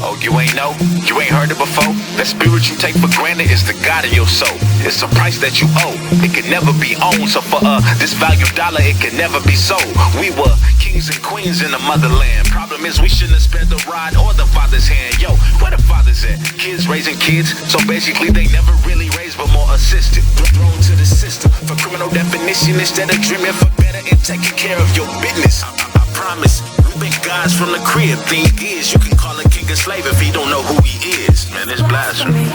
Oh, you ain't know? You ain't heard it before? That spirit you take for granted is the God of your soul. It's a price that you owe. It can never be owned. So for this value dollar, it can never be sold. We were kings and queens in the motherland. Problem is we shouldn't have spared the rod or the father's hand. Yo, where the fathers at? Kids raising kids. So basically they never really raised but more assisted. Thrown to the system for criminal definition instead of dreaming for better and taking care of your business. I promise. We've been gods from the crib. Thing is, you can call a king a slave if he don't know who he is. Man, it's blasphemy.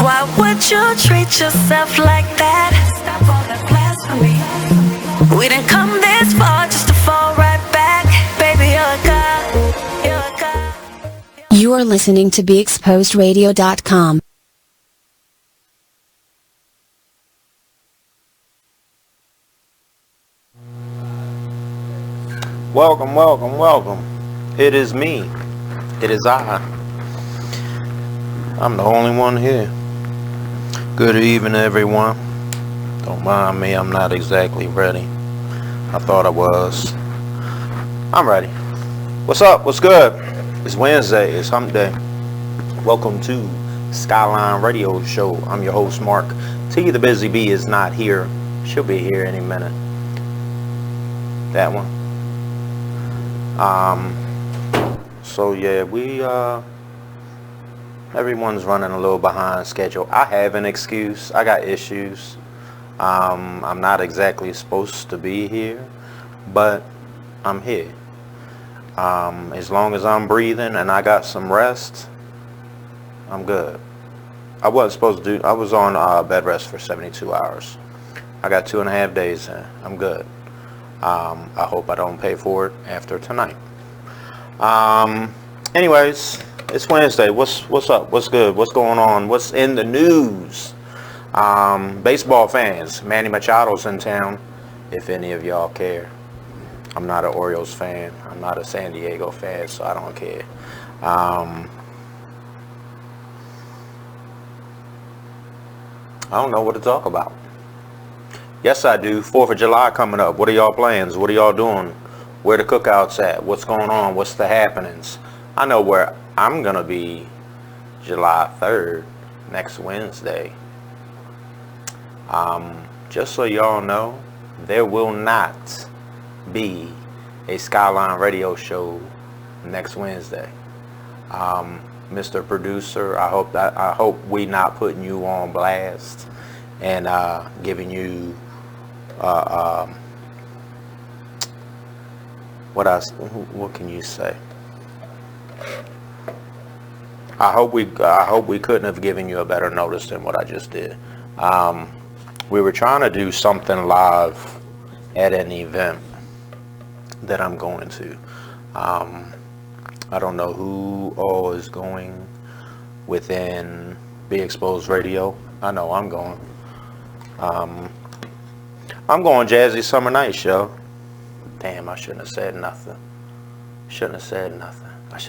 Why would you treat yourself like that? Stop all that blasphemy. We didn't come this far just to fall right back. Baby, you're a god. You're a god. You are listening to BeExposedRadio.com. Welcome, welcome, welcome. It is me. It is I. I'm the only one here. Good evening, everyone. Don't mind me, I'm not exactly ready. I thought I was. I'm ready. What's up? What's good? It's Wednesday. It's hump day. Welcome to Skylyne Radio Show. I'm your host, Mark. T, the Busy Bee, is not here. She'll be here any minute. That one. So yeah, everyone's running a little behind schedule. I have an excuse. I got issues. I'm not exactly supposed to be here, but I'm here. As long as I'm breathing and I got some rest, I'm good. I wasn't supposed to do, I was on bed rest for 72 hours. I got 2.5 days in. I'm good. I hope I don't pay for it after tonight. Anyways, it's Wednesday. What's up? What's good? What's going on? What's in the news? Baseball fans, Manny Machado's in town, if any of y'all care. I'm not an Orioles fan. I'm not a San Diego fan, so I don't care. I don't know what to talk about. Yes, I do. 4th of July coming up. What are y'all plans? What are y'all doing? Where the cookouts at? What's going on? What's the happenings? I know where I'm going to be July 3rd, next Wednesday. Just so y'all know, there will not be a Skylyne Radio Show next Wednesday. Mr. Producer, I hope we not putting you on blast and giving you what can you say? I hope we couldn't have given you a better notice than what I just did. We were trying to do something live at an event that I'm going to. I don't know who all is going within Be Exposed Radio. I know I'm going. I'm going Jazzy Summer Night Show. Damn, I shouldn't have said nothing. I should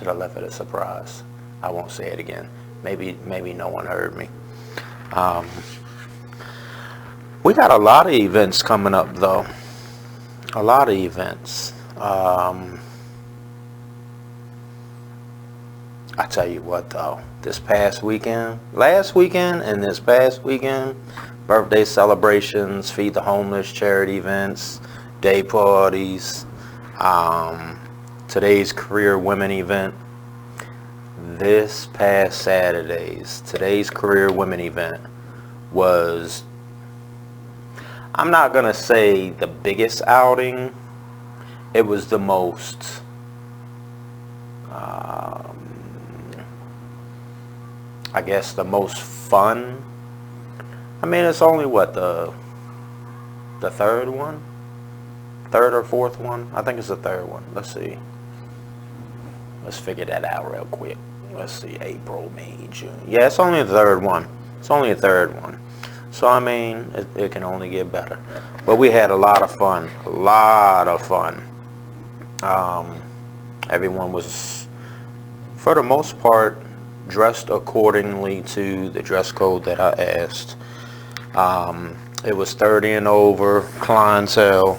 have left it a surprise. I won't say it again. Maybe no one heard me. We got a lot of events coming up, though. A lot of events. I tell you what, though. Last weekend and this past weekend, birthday celebrations, feed the homeless, charity events, day parties, today's career women event. This past today's career women event was, I'm not going to say the biggest outing. It was the most, I guess the most fun. I mean, it's only what, the third or fourth one? I think it's the third one. Let's see. Let's figure that out real quick. Let's see, April, May, June. Yeah, it's only the third one. So, I mean, it can only get better. But we had a lot of fun. Everyone was, for the most part, dressed accordingly to the dress code that I asked. It was 30 and over clientele.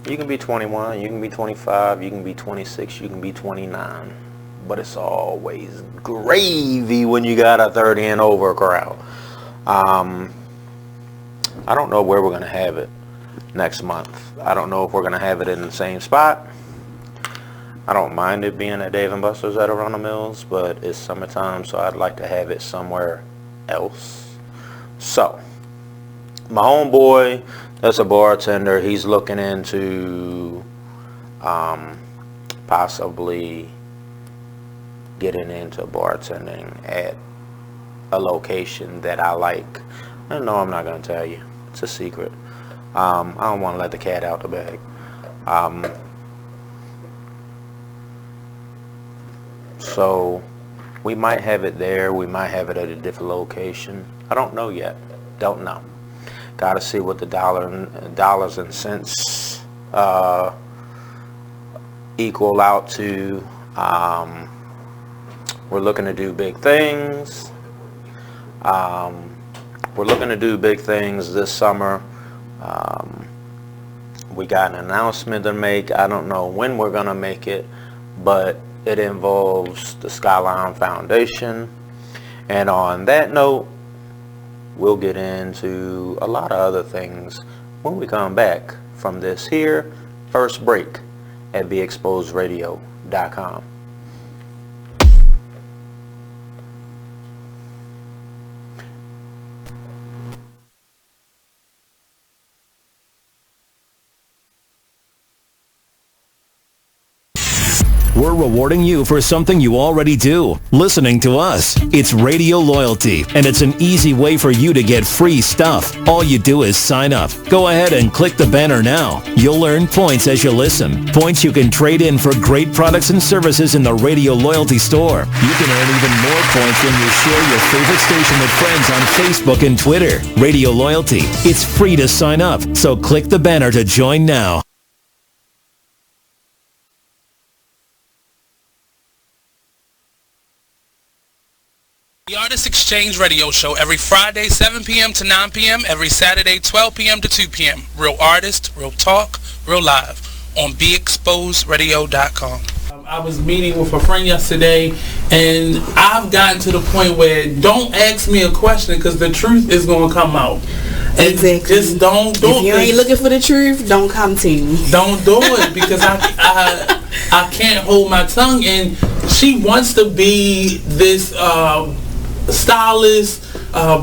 You can be 21, you can be 25, you can be 26, you can be 29. but it's always gravy when you got a 30 and over crowd. I don't know where we're going to have it next month. I don't know if we're going to have it in the same spot. I don't mind it being at Dave & Buster's at Arundel Mills, but it's summertime, so I'd like to have it somewhere else. So, my homeboy, that's a bartender, he's looking into possibly getting into bartending at a location that I like. I know I'm not going to tell you. It's a secret. I don't want to let the cat out the bag. So we might have it there. We might have it at a different location. I don't know yet. Don't know. Got to see what the dollars and cents equal out to. We're looking to do big things. We're looking to do big things this summer. We got an announcement to make. I don't know when we're going to make it, but it involves the Skylyne Foundation. And on that note, we'll get into a lot of other things when we come back from this here first break at BeExposedRadio.com. We're rewarding you for something you already do, listening to us. It's radio loyalty, and it's an easy way for you to get free stuff. All you do is sign up. Go ahead and click the banner now. You'll earn points as you listen. Points you can trade in for great products and services in the Radio Loyalty store. You can earn even more points when you share your favorite station with friends on Facebook and Twitter. Radio Loyalty. It's free to sign up, so click the banner to join now. The Artist Exchange Radio Show every Friday 7 p.m. to 9 p.m. every Saturday 12 p.m. to 2 p.m. Real artist, real talk, real live on BeExposedRadio.com. I was meeting with a friend yesterday, and I've gotten to the point where don't ask me a question because the truth is going to come out. And exactly. Just don't do it. If you ain't looking for the truth, don't come to me. Don't do it because I can't hold my tongue. And she wants to be this stylist,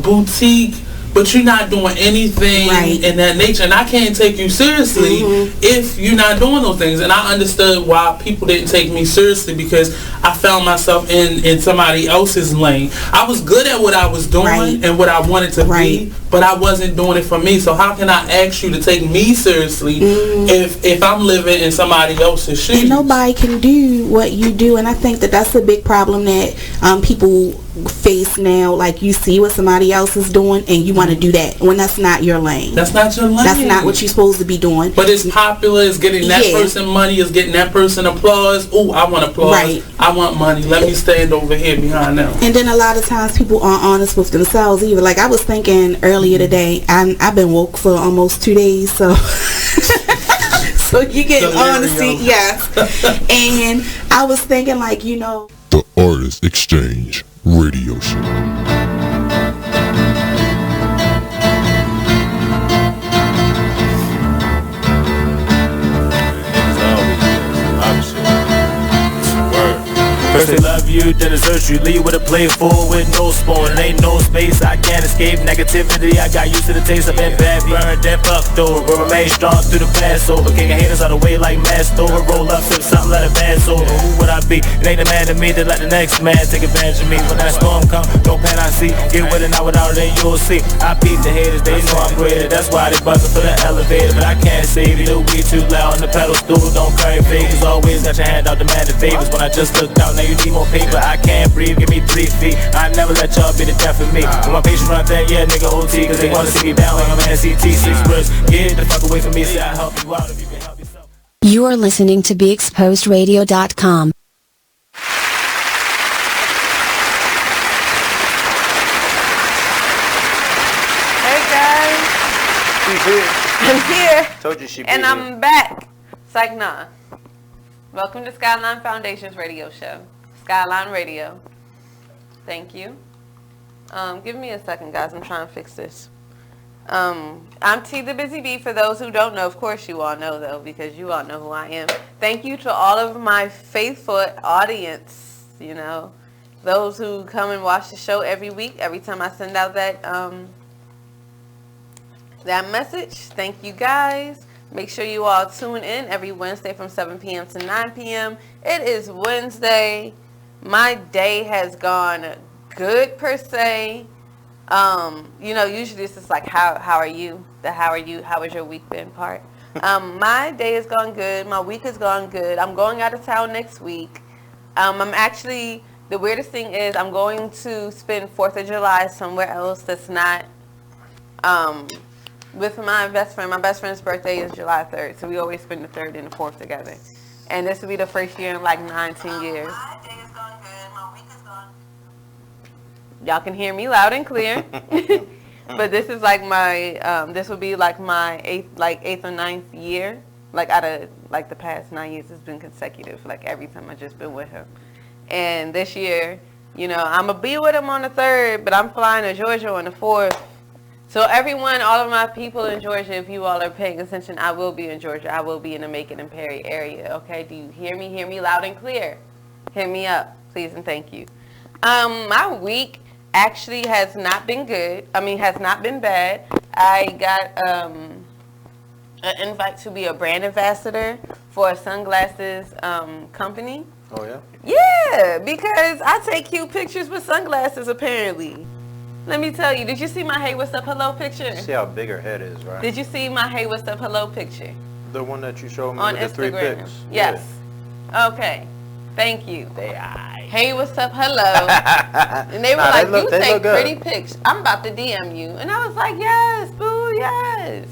boutique, but you're not doing anything in that nature, and I can't take you seriously if you're not doing those things. And I understood why people didn't take me seriously, because I found myself in somebody else's lane. I was good at what I was doing and what I wanted to be, but I wasn't doing it for me. So how can I ask you to take me seriously if I'm living in somebody else's shoes? And nobody can do what you do, and I think that that's a big problem that people face now. Like, you see what somebody else is doing and you want to do that when that's not your lane. That's not your lane. That's not what you're supposed to be doing. But it's popular, it's getting that person money, it's getting that person applause. Ooh, I want applause. I want money. Let me stand over here behind them. And then a lot of times people aren't honest with themselves either. Like, I was thinking earlier today, I've been woke for almost 2 days, so so you get honesty, yes. And I was thinking, like, you know, the Artist Exchange Radio Show. First they love you, then desert you. Leave with a plate full with no spoon. Ain't no space, I can't escape negativity. I got used to the taste. I've been bad, burned, then fucked over. But remain strong through the past over. Kicking haters out of the way like masked over. Roll up, sip something, let it pass over. Who would I be? It ain't a man to me that let the next man take advantage of me. When that storm come, no pan I see. Get with it, not without it, then you'll see. I beat the haters, they know I'm greater. That's why they buzzing for the elevator. But I can't save you, the weed too loud. And the pedal stool don't carry favors. Always got your hand out demanding favors. When I just looked out, now you need more paper. I can't breathe, give me 3 feet. I never let y'all be the death of me. When my patients run that, yeah, nigga OT. Cause they wanna see me down like I'm an NCT. 6 words, get the fuck away from me. Say I help you out if you can help yourself. You are listening to BeExposedRadio.com. Hey guys. She's here. I'm here. Told you she'd be and here. I'm back. Psych nah. Welcome to Skylyne Foundation's radio show. Skylyne Radio. Thank you. Give me a second, guys. I'm trying to fix this. I'm T the Busy Bee. For those who don't know, of course you all know though, because you all know who I am. Thank you to all of my faithful audience, you know, those who come and watch the show every week, every time I send out that message. Thank you guys. Make sure you all tune in every Wednesday from 7 p.m. to 9 p.m. It is Wednesday. My day has gone good per se. You know, usually it's just like, how are you? How has your week been part? My day has gone good. My week has gone good. I'm going out of town next week. I'm actually, the weirdest thing is I'm going to spend 4th of July somewhere else that's not with my best friend. My best friend's birthday is July 3rd, so we always spend the 3rd and the 4th together. And this will be the first year in like 19 years. My day has gone good. My week has gone good. Y'all can hear me loud and clear. But this is like my, this will be like my 8th or 9th year. Like out of like the past 9 years, it's been consecutive. Like every time I just been with him. And this year, you know, I'm going to be with him on the 3rd, but I'm flying to Georgia on the 4th. So everyone, all of my people in Georgia, if you all are paying attention, I will be in Georgia. I will be in the Macon and Perry area. Okay, do you hear me? Hear me loud and clear. Hit me up, please and thank you. My week actually has not been good. I mean, has not been bad. I got an invite to be a brand ambassador for a sunglasses company. Oh, yeah? Yeah, because I take cute pictures with sunglasses, apparently. Let me tell you, did you see my Hey What's Up Hello picture? See how big her head is, right? Did you see my Hey What's Up Hello picture? The one that you showed me on with the 3 Instagram. pics. Yes. Yeah. Okay. Thank you. Hey, what's up? Hello. And they were like, you take pretty pics. I'm about to DM you. And I was like, yes, boo, yes.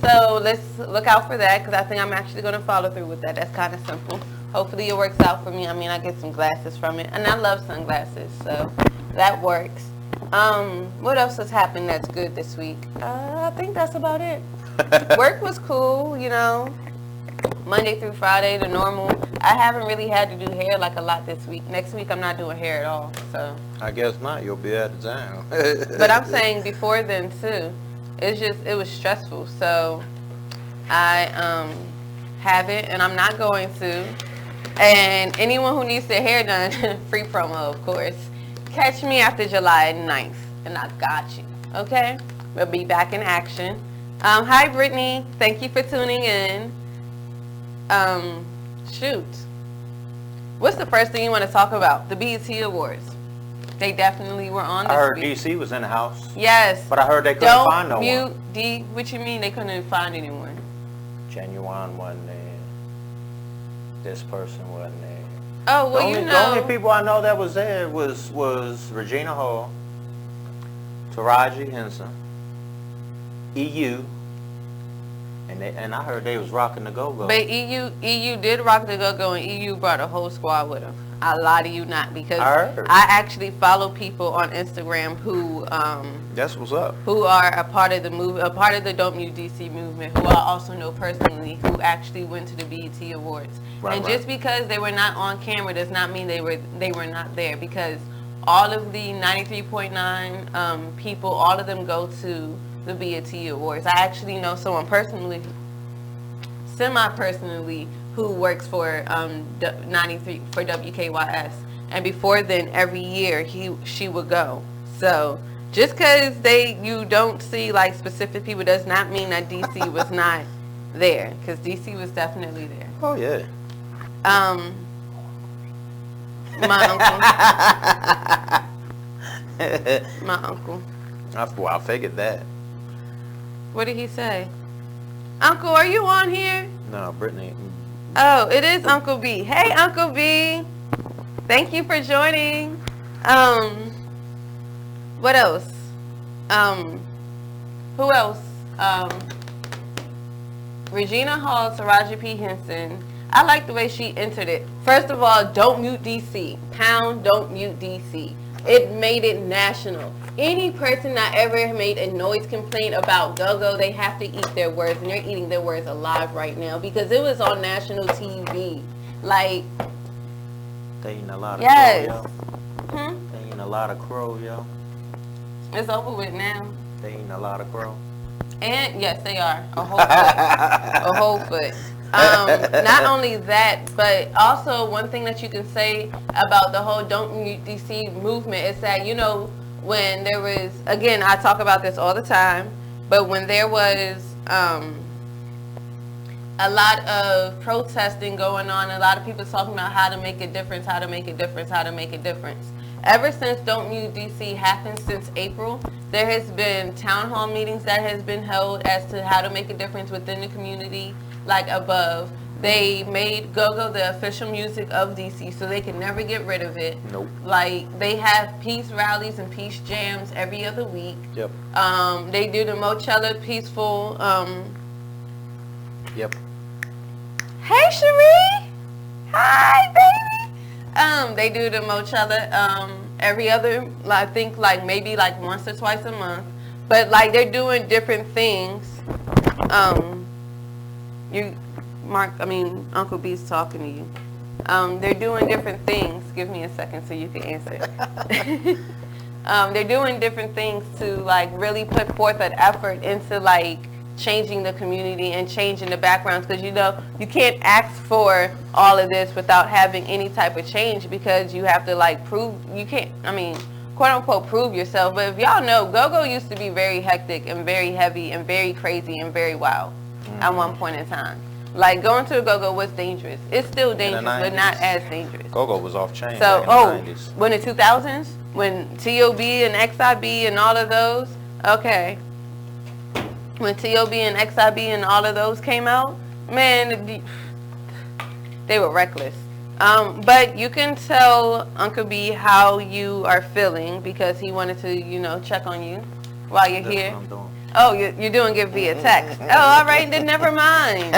So let's look out for that because I think I'm actually going to follow through with that. That's kind of simple. Hopefully it works out for me. I mean, I get some glasses from it. And I love sunglasses, so that works. What else has happened that's good this week? I think that's about it. Work was cool, you know. Monday through Friday, the normal. I haven't really had to do hair like a lot this week. Next week, I'm not doing hair at all, so. I guess not. You'll be out of town. But I'm saying before then, too. It was stressful, so I haven't, and I'm not going to. And anyone who needs their hair done, free promo, of course. Catch me after July 9th, and I got you, okay? We'll be back in action. Hi, Brittany. Thank you for tuning in. Shoot. What's the first thing you want to talk about? The BET Awards. They definitely were on this I heard week. DC was in the house. Yes. But I heard they couldn't find no one. Don't mute D. What you mean they couldn't find anyone? Genuine wasn't there. This person wasn't there. Oh, well, you know. The only people I know that was there was Regina Hall, Taraji Henson, EU, and I heard they was rocking the go-go. But EU did rock the go-go, and EU brought a whole squad with them. I lie to you not, because I actually follow people on Instagram who that's what's up. Who are a part of the a part of the Don't Mute DC movement, who I also know personally, who actually went to the BET Awards. Right, and just because they were not on camera does not mean they were not there, because all of the 93.9 people, all of them go to the BET Awards. I actually know someone personally, semi-personally, who works for 93 for WKYS, and before then, every year she would go. So just because you don't see like specific people does not mean that DC was not there, because DC was definitely there. Oh yeah. My uncle. Well, I figured that. What did he say? Uncle, are you on here? No, Brittany. Oh, it is Uncle B. Hey, Uncle B. Thank you for joining. What else? Who else? Regina Hall, Taraji P. Henson. I like the way she entered it. First of all, don't mute DC. Pound, don't mute DC. It made it national. Any person that ever made a noise complaint about go-go, they have to eat their words, and they're eating their words alive right now, because it was on national TV. Like, They eating a lot of Yes. crow, yo. They eating a lot of crow, yo. It's over with now. They eating a lot of crow. And yes, they are. A whole foot. A whole foot. Not only that, but also one thing that you can say about the whole Don't Mute DC movement is that, you know, when there was, again, I talk about this all the time, but when there was a lot of protesting going on, a lot of people talking about how to make a difference, how to make a difference, how to make a difference. Ever since Don't Mute DC happened since April, there has been town hall meetings that has been held as to how to make a difference within the community, like above. They made go-go the official music of DC, so they can never get rid of it. Nope. Like, they have peace rallies and peace jams every other week. Yep. They do the Mochella peaceful, Yep. Hey, Cherie! Hi, baby! They do the Mochella every other, I think, like maybe like once or twice a month. But like they're doing different things. Uncle B's talking to you. They're doing different things. Give me a second so you can answer. They're doing different things to like really put forth an effort into like changing the community and changing the backgrounds, because you know you can't ask for all of this without having any type of change, because you have to like prove, you can't, quote unquote prove yourself. But if y'all know, go-go used to be very hectic and very heavy and very crazy and very wild at one point in time. Like going to a go-go was dangerous. It's still dangerous, but not as dangerous. Go-go was off chain. So, back in the 90s. when the 2000s, when T.O.B. and X.I.B. and all of those, okay. When T.O.B. and X.I.B. and all of those came out, man, they were reckless. But you can tell Uncle B how you are feeling, because he wanted to, you know, check on you while you're here. What I'm doing. Oh, you're doing it via text. Oh, all right, then never mind.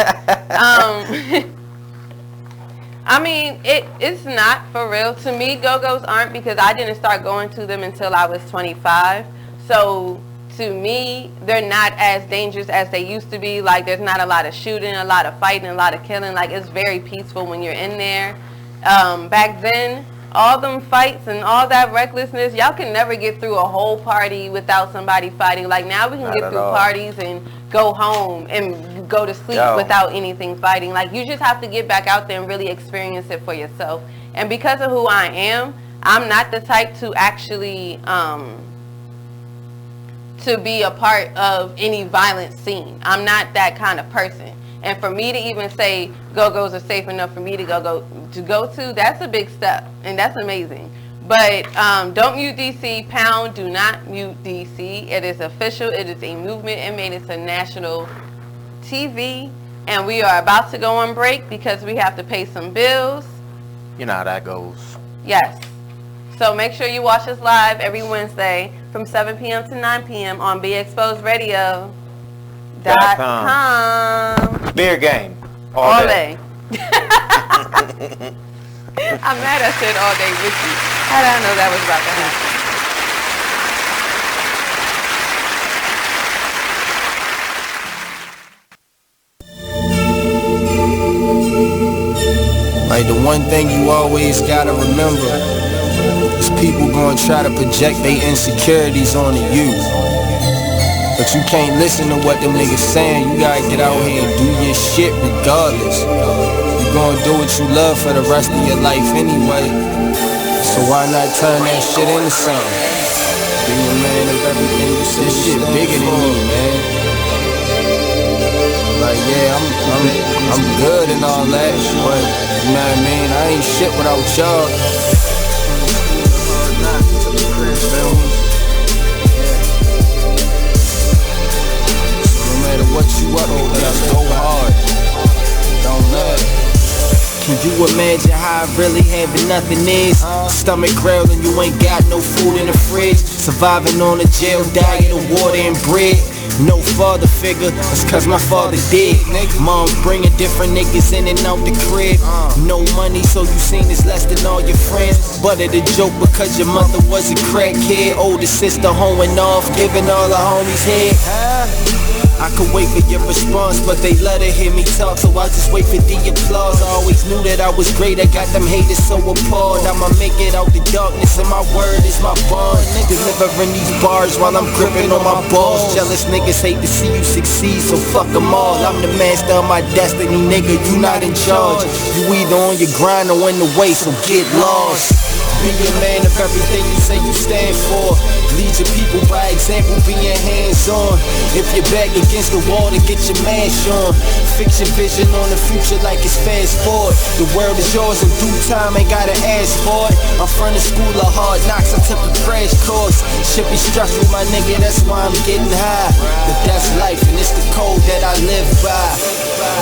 It's not for real. To me, go-go's aren't, because I didn't start going to them until I was 25. So to me, they're not as dangerous as they used to be. Like, there's not a lot of shooting, a lot of fighting, a lot of killing. Like, it's very peaceful when you're in there. Back then, all them fights and all that recklessness, y'all can never get through a whole party without somebody fighting. Like, now we can get through parties and go home and go to sleep without anything fighting. Like, you just have to get back out there and really experience it for yourself. And because of who I am, I'm not the type to actually to be a part of any violent scene. I'm not that kind of person. And for me to even say go-go's are safe enough for me to go to, that's a big step, and that's amazing. But Don't Mute DC, pound, do not mute DC. It is official. It is a movement. It made it to national TV, and we are about to go on break because we have to pay some bills. You know how that goes. Yes. So make sure you watch us live every Wednesday from 7 p.m. to 9 p.m. on BeExposedRadio.com. Beer game. All day. I'm mad I said all day with you. How did I know that was about to happen? Like, the one thing you always gotta remember is people gonna try to project their insecurities onto you. But you can't listen to what them niggas saying. You gotta get out here and do your shit regardless. You gonna do what you love for the rest of your life anyway. So why not turn that shit into something? Be a man of everything you say. This shit bigger than me, man. Like, yeah, I'm good and all that, but you know what I mean? I ain't shit without y'all. What you up to, that's so hard. Don't let it. Can you imagine how I really having nothing is? Stomach growling, you ain't got no food in the fridge. Surviving on a jail diet of water and bread. No father figure, that's cause my father dead. Mom's bringing different niggas in and out the crib. No money, so you seen this less than all your friends. But it a joke because your mother was a crackhead. Older sister hoeing off, giving all the homies head. I could wait for your response, but they love to hear me talk, so I just wait for the applause. I always knew that I was great, I got them haters so appalled. I'ma make it out the darkness, and my word is my bond. Delivering these bars while I'm gripping on my balls. Jealous niggas hate to see you succeed, so fuck them all. I'm the master of my destiny, nigga, you not in charge. You either on your grind or in the way, so get lost. Be a man of everything you say you stand for. Lead your people by example, being hands-on. If you're back against the wall, then get your mash on. Fix your vision on the future like it's fast forward. The world is yours in due time, ain't gotta ask for it. I'm from the school of hard knocks, I took a crash course. Shit be stressful, my nigga, that's why I'm getting high. But that's life, and it's the code that I live by.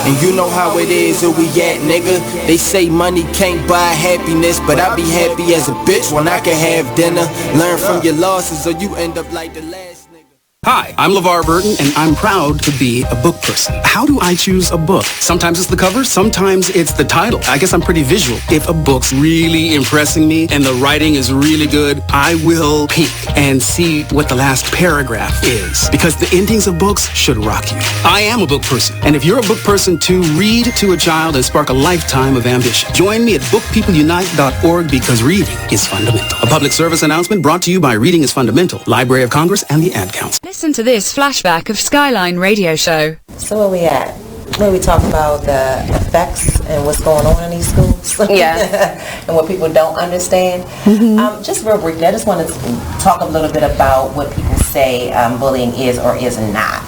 And you know how it is, where we at, nigga. They say money can't buy happiness, but I be happy as a bitch when I can have dinner. Learn from your losses or you end up like the last nigga. Hi, I'm LeVar Burton, and I'm proud to be a book person. How do I choose a book? Sometimes it's the cover, sometimes it's the title. I guess I'm pretty visual. If a book's really impressing me and the writing is really good, I will peek and see what the last paragraph is, because the endings of books should rock you. I am a book person, and if you're a book person too, read to a child and spark a lifetime of ambition. Join me at bookpeopleunite.org, because reading is fundamental. A public service announcement brought to you by Reading is Fundamental, Library of Congress, and the Ad Council. Listen to this flashback of Skylyne radio show. So where we at? Where we talk about the effects and what's going on in these schools. Yeah. And what people don't understand. Just real briefly, I just want to talk a little bit about what people say bullying is or is not.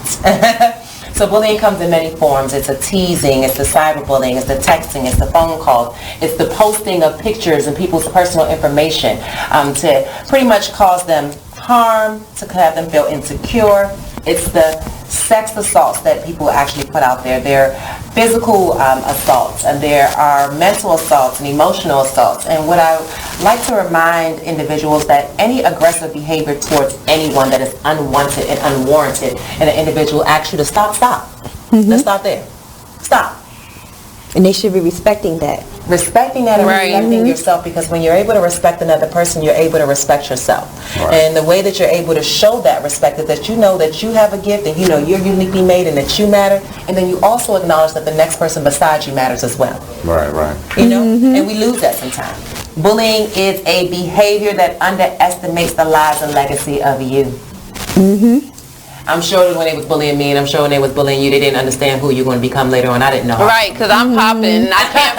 So bullying comes in many forms. It's a teasing, it's the cyberbullying, it's the texting, it's the phone calls, it's the posting of pictures and people's personal information to pretty much cause them harm, to have them feel insecure. It's the sex assaults that people actually put out there. There are physical assaults, and there are mental assaults and emotional assaults. And what I like to remind individuals that any aggressive behavior towards anyone that is unwanted and unwarranted, and an individual asks you to stop. Let's stop there. Stop. And they should be respecting that. Respecting that and respecting yourself, because when you're able to respect another person, you're able to respect yourself. And the way that you're able to show that respect is that you know that you have a gift, and you know you're uniquely made and that you matter, and then you also acknowledge that the next person beside you matters as well. You know? And we lose that sometimes. Bullying is a behavior that underestimates the lives and legacy of you. I'm sure when they was bullying me, and I'm sure when they was bullying you, they didn't understand who you're going to become later on. I didn't know. Right, because I'm popping. I can't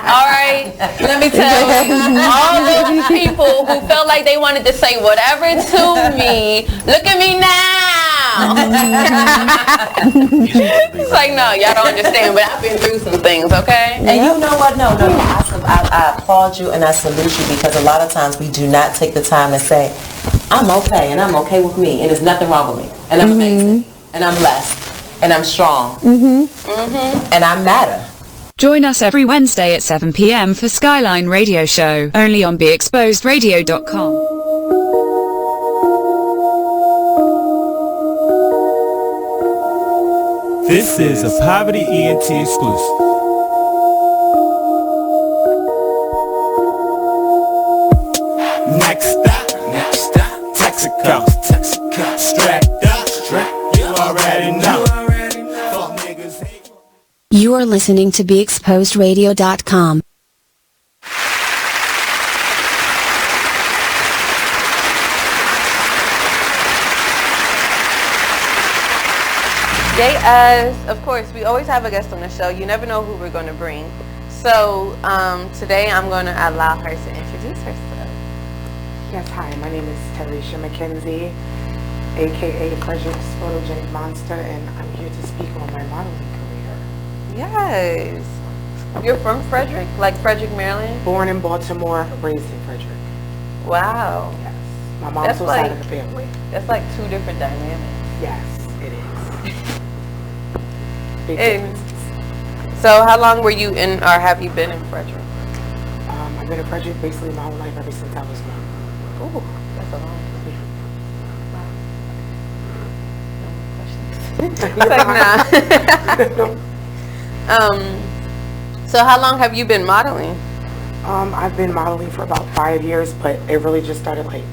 All right, let me tell you, all those people who felt like they wanted to say whatever to me, look at me now. It's like, no, y'all don't understand, but I've been through some things, okay? And you know what? No. I applaud you and I salute you, because a lot of times we do not take the time to say, I'm okay, and I'm okay with me, and there's nothing wrong with me, and I'm amazing, and I'm blessed, and I'm strong, and I matter. Join us every Wednesday at 7 p.m. for Skylyne Radio Show, only on BeExposedRadio.com. This is a Poverty ENT exclusive. Next stop, Texaco, strapped up, you already know. You are listening to BeExposedRadio.com. Of course, we always have a guest on the show. You never know who we're going to bring. So today I'm going to allow her to introduce herself. Yes, hi, my name is Tyresha McKenzie, aka Frederick's Photogenic Monster, and I'm here to speak on my modeling career. Yes. You're from Frederick? Like Frederick, Maryland? Born in Baltimore, raised in Frederick. Wow. Yes. My mom's side of the family. That's like two different dynamics. Yes, it is. Big difference. So how long were you in, or have you been in Frederick? I've been in Frederick basically my whole life, ever since I was young. Ooh, that's a long time. Wow. No questions. It's like, nah. So how long have you been modeling? I've been modeling for about 5 years, but it really just started like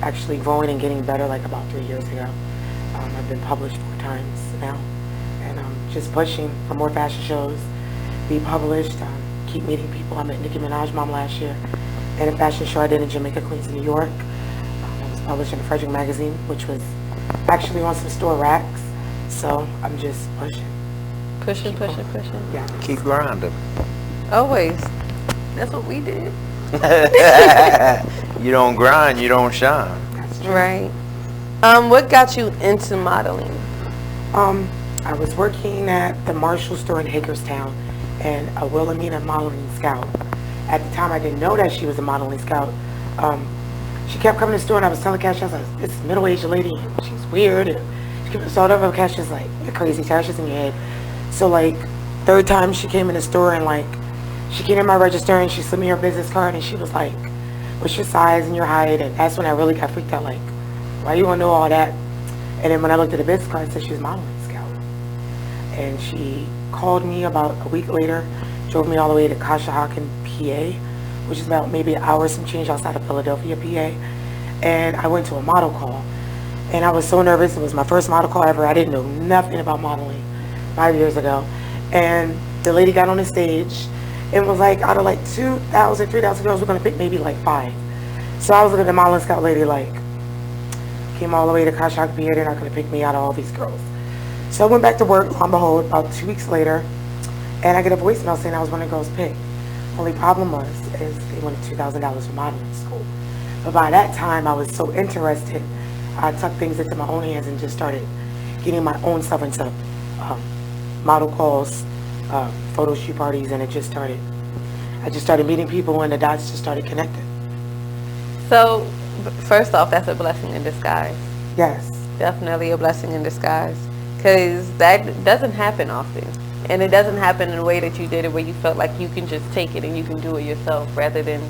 actually growing and getting better like about 3 years ago. I've been published 4 times now, and I'm just pushing for more fashion shows, be published, keep meeting people. I met Nicki Minaj mom last year at a fashion show I did in Jamaica, Queens, New York. I was published in the Frederick magazine, which was actually on some store racks. So I'm just pushing. Pushing. Yeah. Keep grinding. Always. That's what we did. You don't grind, you don't shine. Right. What got you into modeling? I was working at the Marshall store in Hagerstown and a Wilhelmina modeling scout. At the time, I didn't know that she was a modeling scout. She kept coming to the store and I was telling Cash, I was like, this middle-aged lady, and she's weird. And she kept sort of, Cash was like, you're crazy, Tyresha's in your head. So like, third time she came in the store and like, she came in my register and she sent me her business card and she was like, what's your size and your height? And that's when I really got freaked out, like, why you want to know all that? And then when I looked at the business card, it said she was a modeling scout. And she called me about a week later, drove me all the way to Conshohocken, PA, which is about maybe an hour some change outside of Philadelphia, PA. And I went to a model call. And I was so nervous. It was my first model call ever. I didn't know nothing about modeling 5 years ago. And the lady got on the stage and was like, out of like 2,000, 3,000 girls, we're going to pick maybe like 5. So I was looking at the modeling scout lady like, came all the way to Conshohocken, PA, they're not going to pick me out of all these girls. So I went back to work, lo and behold, about 2 weeks later, and I get a voicemail saying I was one of the girls picked. Only problem is they wanted $2,000 for modeling school. But by that time, I was so interested, I took things into my own hands and just started getting my own stuff into model calls, photo shoot parties, and I just started meeting people and the dots just started connecting. So, first off, that's a blessing in disguise. Yes. Definitely a blessing in disguise. Because that doesn't happen often. And it doesn't happen in a way that you did it where you felt like you can just take it and you can do it yourself rather than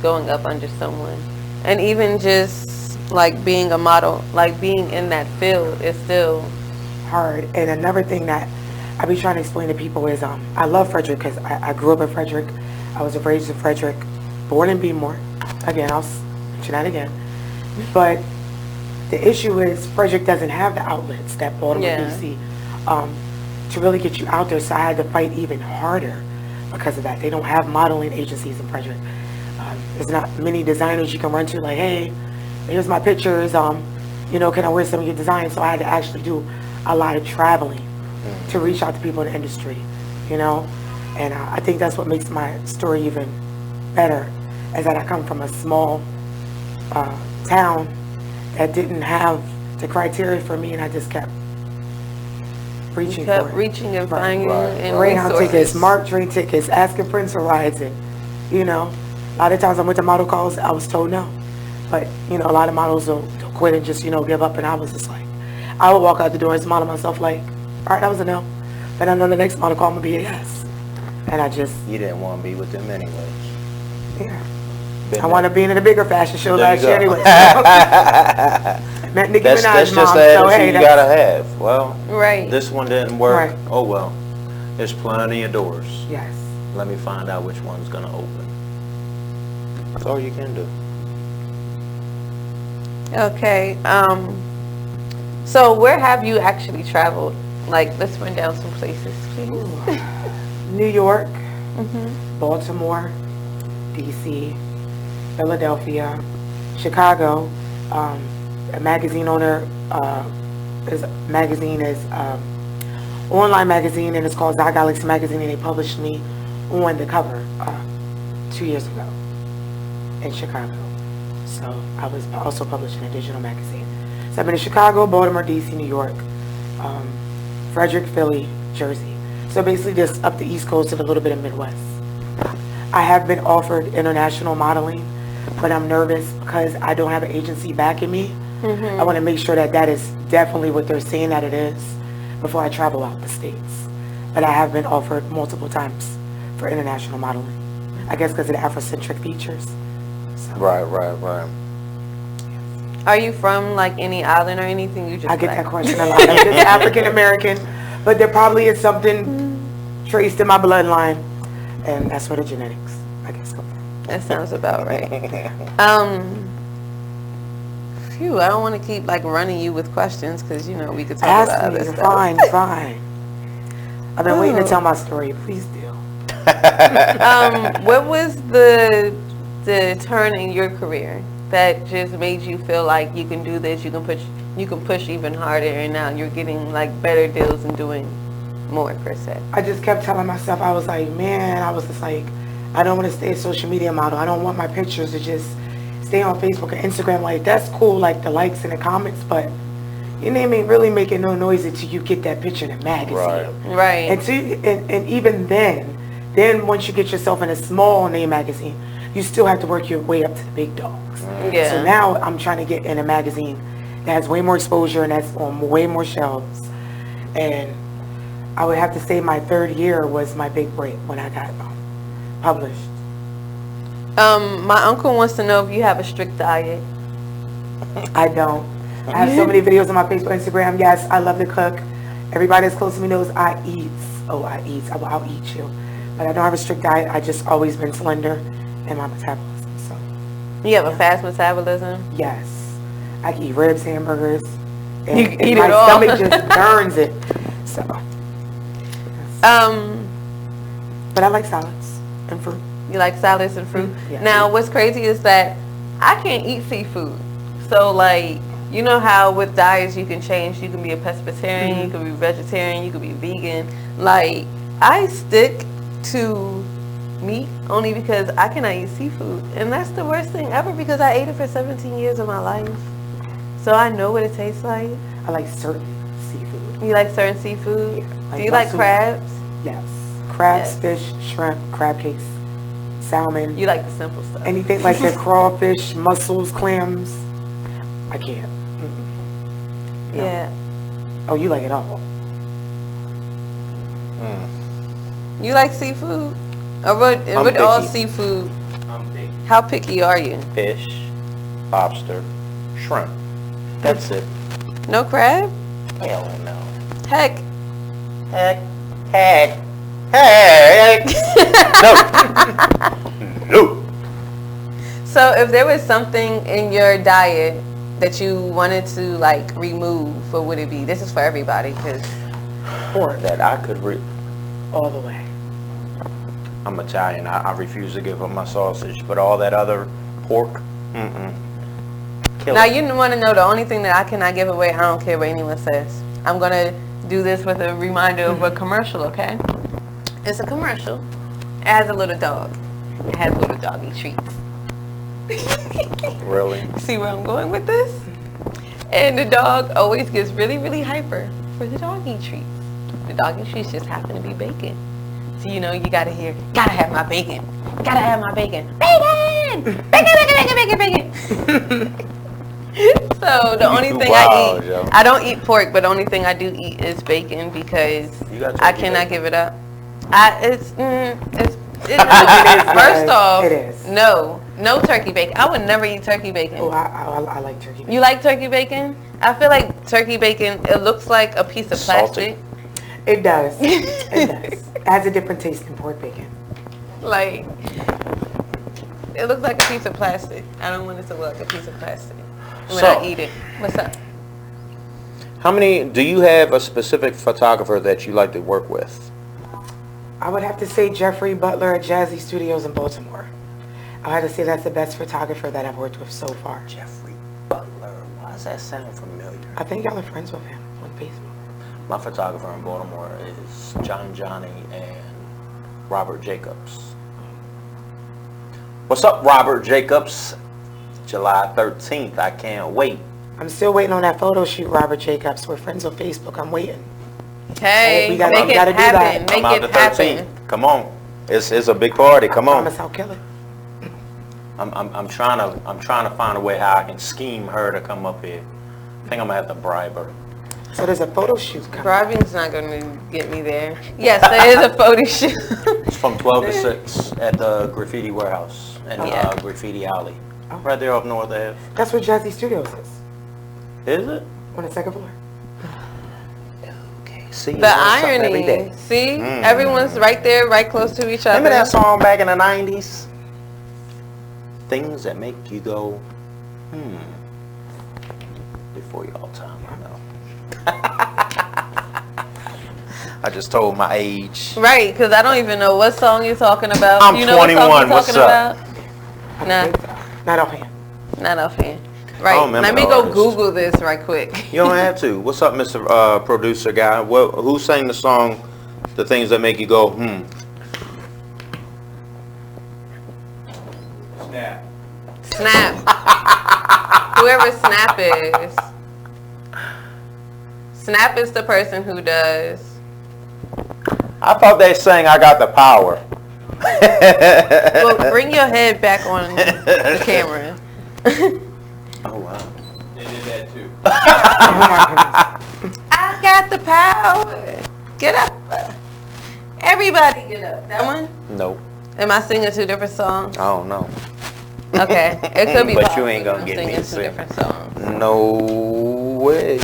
going up under someone. And even just like being a model, like being in that field is still hard. And another thing that I be trying to explain to people is I love Frederick because I grew up in Frederick. I was raised in Frederick, born in Beemore. Again, I'll mention that again. But the issue is Frederick doesn't have the outlets that Baltimore, DC, to really get you out there. So I had to fight even harder because of that. They don't have modeling agencies in Frederick. There's not many designers you can run to like, hey, here's my pictures, you know, can I wear some of your designs? So I had to actually do a lot of traveling to reach out to people in the industry, you know? And I think that's what makes my story even better, is that I come from a small town that didn't have the criteria for me, and I just kept reaching for it. Reaching and finding and Greyhound resources. tickets, Mark train tickets, asking friends for rides, and, you know, a lot of times I went to model calls, I was told no. But, you know, a lot of models will quit and just, you know, give up, and I was just like, I would walk out the door and smile to myself like, all right, that was a no. But I know the next model call I'm going to be a yes. And I just... You didn't want to be with them anyways. Yeah. I wound up being in a bigger fashion show last year anyway. Met Nicki Minaj That's mom, just the attitude so hey, you gotta have. Well, right. This one didn't work. Right. Oh well. There's plenty of doors. Yes. Let me find out which one's gonna open. That's all you can do. Okay. So where have you actually traveled? Like, let's run down some places, please. New York, Baltimore, DC, Philadelphia, Chicago. A magazine owner, is online magazine, and it's called Zy Galaxy Magazine, and they published me on the cover 2 years ago in Chicago. So I was also published in a digital magazine. So I've been in Chicago, Baltimore, DC, New York, Frederick, Philly, Jersey. So basically just up the East Coast and a little bit of Midwest. I have been offered international modeling, but I'm nervous because I don't have an agency backing me. I want to make sure that that is definitely what they're saying that it is before I travel out the States. But I have been offered multiple times for international modeling. I guess because of the Afrocentric features. So. Right. Are you from like any island or anything? You just I get that question a lot. I'm just African American, but there probably is something traced in my bloodline, and that's where the genetics, I guess, come from. That sounds about right. Phew, I don't want to keep like running you with questions because you know we could talk Ask about me. other You're stuff. fine. Fine. I've been waiting to tell my story. Please do. What was the turn in your career that just made you feel like you can do this, you can push even harder, and now you're getting like better deals and doing more per se? I just kept telling myself, I was just like, I don't want to stay a social media model. I don't want my pictures to just stay on Facebook and Instagram. Like, that's cool, like the likes and the comments, but your name ain't really making no noise until you get that picture in a magazine. Right. And even then once you get yourself in a small name magazine, you still have to work your way up to the big dogs. Yeah. So now I'm trying to get in a magazine that has way more exposure and that's on way more shelves. And I would have to say my third year was my big break when I got published. My uncle wants to know if you have a strict diet. I don't. I have so many videos on my Facebook, Instagram. Yes, I love to cook. Everybody that's close to me knows I eat. I'll eat you. But I don't have a strict diet. I just always been slender in my metabolism. So. You have a fast metabolism? Yes. I can eat ribs, hamburgers. And, you can eat my it all. stomach just burns it. So. But I like salads and fruit. You like salads and fruit? Yeah. Now, what's crazy is that I can't eat seafood. So, like, you know how with diets you can change. You can be a pescatarian, you can be vegetarian, you can be vegan. Like, I stick to meat only because I cannot eat seafood. And that's the worst thing ever because I ate it for 17 years of my life. So I know what it tastes like. I like certain seafood. You like certain seafood? Yeah. Do you like crabs? Yes. Crabs, fish, shrimp, crab cakes, salmon. You like the simple stuff. Anything like that, crawfish, mussels, clams. I can't. No. Yeah. Oh, you like it all. You like seafood? Or what all seafood? I'm picky. How picky are you? Fish, lobster, shrimp. That's it. No crab? Hell no. Heck. No. So if there was something in your diet that you wanted to like remove, what would it be? This is for everybody because pork that I could all the way. I'm Italian. I refuse to give up my sausage, but all that other pork, Now you want to know the only thing that I cannot give away. I don't care what anyone says. I'm gonna do this with a reminder of a commercial. Okay, it's a commercial. It has a little dog. It has little doggy treats. Really? See where I'm going with this? And the dog always gets really, really hyper for the doggy treats. The doggy treats just happen to be bacon. So you know you gotta hear, gotta have my bacon. Gotta have my bacon. Bacon! Bacon! So the only thing I eat, I don't eat pork, but the only thing I do eat is bacon because I cannot give it up. First off, it is. No turkey bacon. I would never eat turkey bacon. Oh, I like turkey bacon. You like turkey bacon? I feel like turkey bacon, it looks like a piece of plastic. It does. It does. It has a different taste than pork bacon. Like, it looks like a piece of plastic. I don't want it to look like a piece of plastic when I eat it. What's up? Do you have a specific photographer that you like to work with? I would have to say Jeffrey Butler at Jazzy Studios in Baltimore. I have to say that's the best photographer that I've worked with so far. Jeffrey Butler. Why does that sound familiar? I think y'all are friends with him on Facebook. My photographer in Baltimore is Johnny and Robert Jacobs. What's up, Robert Jacobs? July 13th. I can't wait. I'm still waiting on that photo shoot, Robert Jacobs. We're friends on Facebook. I'm waiting. Hey, we gotta do that. Make it happen. Come on. It's a big party. Come on. I promise I'll kill it. I'm trying to find a way how I can scheme her to come up here. I think I'm gonna have to bribe her. So there's a photo shoot coming. Bribing's not gonna get me there. Yes, there is a photo shoot. It's from 12 to 6 at the Graffiti Warehouse and Graffiti Alley. Right there off North Ave. That's where Jazzy Studios is. Is it? On the second floor. See, the irony. See, everyone's right there, right close to each other. Remember that song back in the 90s? Things that make you go, before y'all time, I know. I just told my age. Right, because I don't even know what song you're talking about. I'm you know 21, what's up? Nah. Not offhand. Not offhand. I Right, don't remember let me the go artist. Google this right quick. You don't have to. What's up, Mr. Producer guy? Who sang the song, The Things That Make You Go, Snap. Whoever Snap is. Snap is the person who does. I thought they sang I Got the Power. Well, bring your head back on the camera. Oh, wow. They did that too. I got the power. Get up. Everybody get up. That one? Nope. Am I singing two different songs? I don't know. Okay. It could be But possible you ain't gonna I'm get me singing to two sing. different songs. No way.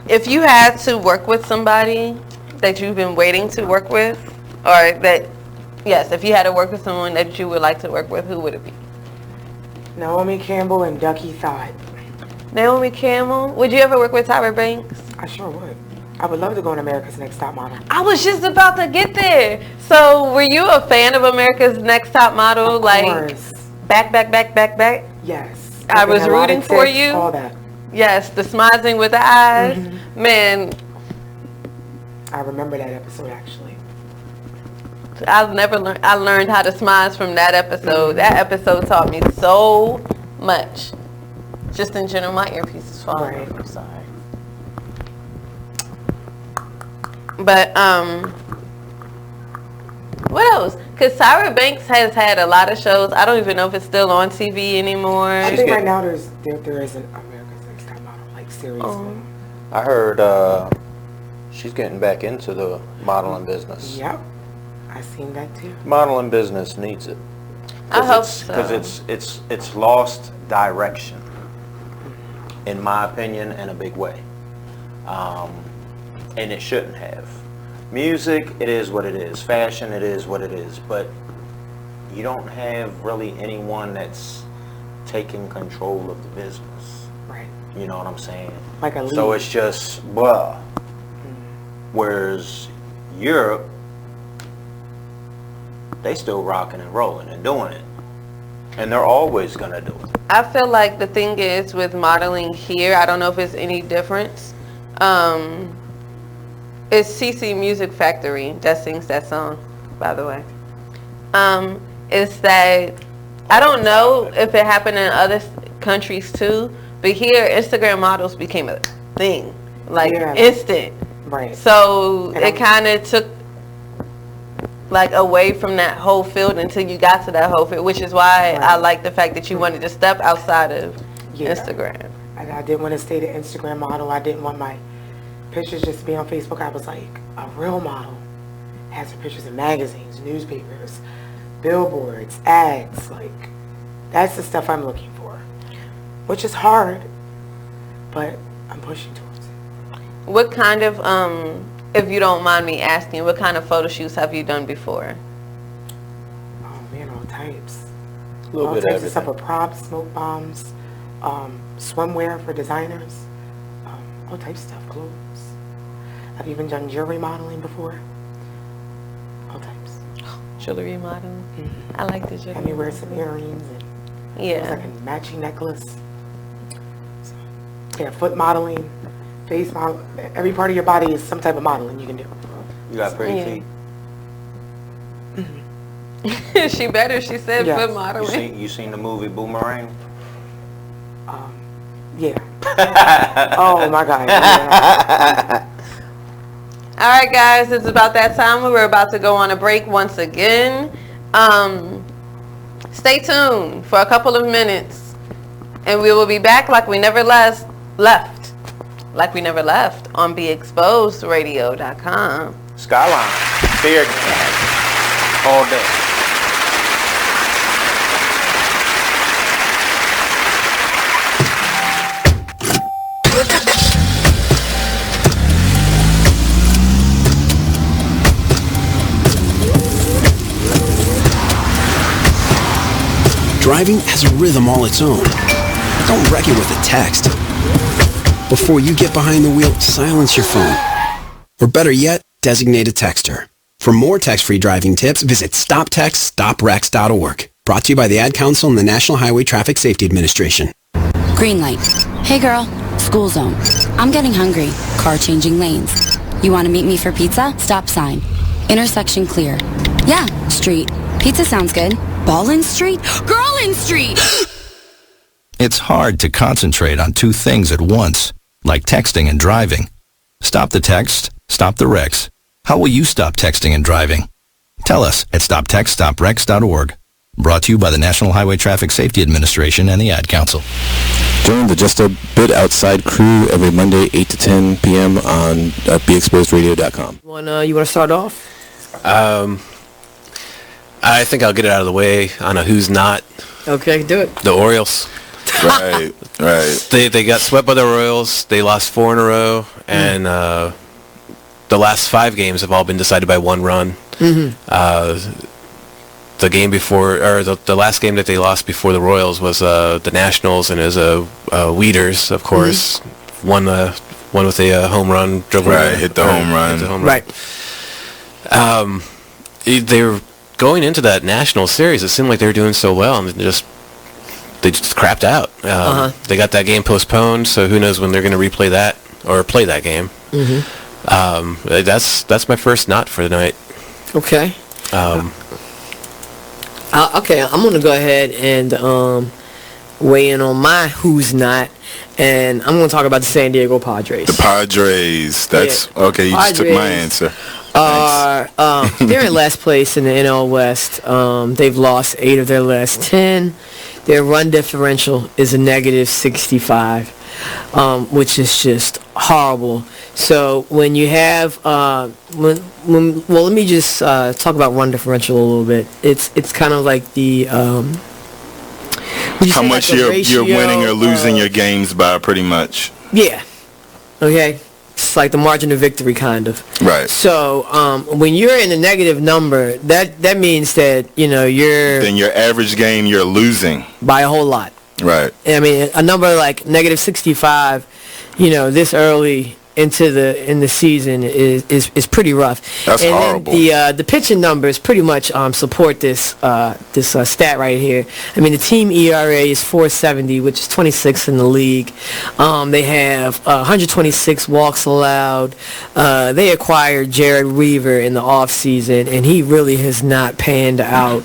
If you had to work with somebody that you've been waiting to work with, or that, yes, if you had to work with someone that you would like to work with, who would it be? Naomi Campbell and Ducky Thought. Naomi Campbell? Would you ever work with Tyra Banks? I sure would. I would love to go on America's Next Top Model. I was just about to get there. So, were you a fan of America's Next Top Model? Of like, course. back? Yes. I was Looking at rooting for erotic you. tits, all that. Yes, the smizing with the eyes. Man, I remember that episode actually. I learned how to smize from that episode. That episode taught me so much. Just in general, my earpiece is falling off. I'm sorry. But what else? Because Tyra Banks has had a lot of shows. I don't even know if it's still on TV anymore. I think right now there is an America's Next Top Model like series. I heard she's getting back into the modeling business. Yep, I seen that too. Modeling business needs it. I hope so. Because it's lost direction, in my opinion, in a big way. And it shouldn't have. Music, it is what it is. Fashion, it is what it is. But you don't have really anyone that's taking control of the business. Right. You know what I'm saying? Like a lead. So it's just blah. Whereas Europe, they still rocking and rolling and doing it. And they're always gonna do it. I feel like the thing is with modeling here, I don't know if it's any difference. It's CC Music Factory that sings that song, by the way. It's that, I don't know if it happened in other countries too, but here Instagram models became a thing, like instant. Right. So it kind of took like away from that whole field until you got to that whole field, which is why I like the fact that you wanted to step outside of Instagram. I didn't want to stay the Instagram model. I didn't want my pictures just to be on Facebook. I was like, a real model has her pictures in magazines, newspapers, billboards, ads. Like, that's the stuff I'm looking for, which is hard, but I'm pushing towards it. What kind of, if you don't mind me asking, what kind of photo shoots have you done before? Oh man, all types. A little bit of types of stuff with props, smoke bombs, swimwear for designers, all types of stuff, clothes. I've even done jewelry modeling before. All types. Jewelry modeling? I like the jewelry. Had me wear some earrings and it was like a matching necklace. So, yeah, foot modeling, face model. Every part of your body is some type of modeling you can do. You got pretty feet. She better. She said foot modeling. You seen the movie Boomerang? Yeah. Oh my God. Yeah. All right, guys, it's about that time. We're about to go on a break once again. Stay tuned for a couple of minutes, and we will be back like we never left on BeExposedRadio.com. Skylyne, beer all day. Driving has a rhythm all its own. Don't wreck it with a text. Before you get behind the wheel, silence your phone. Or better yet, designate a texter. For more text-free driving tips, visit stoptextstoprex.org. Brought to you by the Ad Council and the National Highway Traffic Safety Administration. Green light. Hey girl, school zone. I'm getting hungry. Car changing lanes. You want to meet me for pizza? Stop sign. Intersection clear. Yeah, street. Pizza sounds good. Ballin Street? Girlin Street! It's hard to concentrate on two things at once, like texting and driving. Stop the text, stop the wrecks. How will you stop texting and driving? Tell us at stoptextstoprex.org. Brought to you by the National Highway Traffic Safety Administration and the Ad Council. Join the Just a Bit Outside crew every Monday, 8 to 10 p.m. on BeExposedRadio.com. You want to start off? I think I'll get it out of the way on a who's not. Okay, do it. The Orioles. Right. They got swept by the Royals. They lost 4 in a row, and the last 5 games have all been decided by 1 run. The game before, or the last game that they lost before the Royals was the Nationals, and it was Weeders, of course, won with a home run. Hit the home run. Right. They were going into that National Series. It seemed like they were doing so well, and they just crapped out. They got that game postponed, so who knows when they're going to replay that or play that game. That's my first not for the night. Okay. Okay, I'm going to go ahead and weigh in on my who's not, and I'm going to talk about the San Diego Padres. The Padres. That's okay. You Padres just took my answer. They're in last place in the NL West. They've lost 8 of their last 10. Their run differential is a negative 65, which is just horrible. So when you have, well, let me just talk about run differential a little bit. It's kind of like the how much you're winning or losing your games by, pretty much. Yeah. Okay. It's like the margin of victory, kind of. Right. So when you're in a negative number, that means that you're. Then your average game you're losing by a whole lot. Right. I mean, a number like negative 65, this early in the season is pretty rough. That's horrible. Then the pitching numbers pretty much support this stat right here. I mean, the team ERA is 4.70, which is 26th in the league. They have 126 walks allowed. They acquired Jared Weaver in the offseason, and he really has not panned out.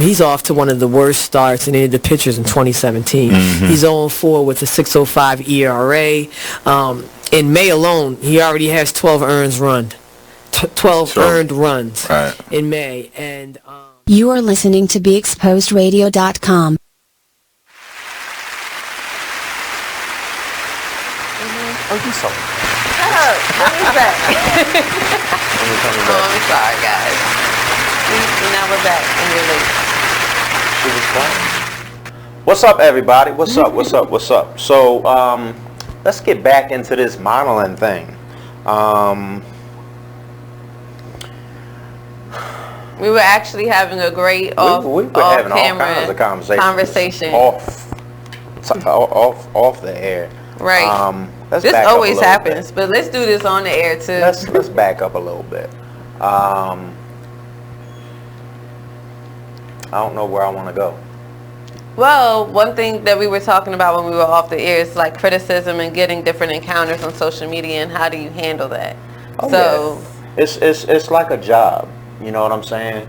He's off to one of the worst starts in any of the pitchers in 2017. He's 0-4 with a 6.05 ERA. In May alone, he already has 12 earned runs. 12 earned runs in May. And you are listening to BeExposedRadio.com. Oh, you saw it. Shut up. What is that? I'm sorry, guys. Now we're back and you're late. What's up, everybody? What's up? So, let's get back into this modeling thing. We were actually having a great off having camera all kinds of conversation off the air. Right. This always happens, but let's do this on the air too. Let's back up a little bit. I don't know where I want to go. Well, one thing that we were talking about when we were off the air is like criticism and getting different encounters on social media, and how do you handle that? It's like a job. You know what I'm saying?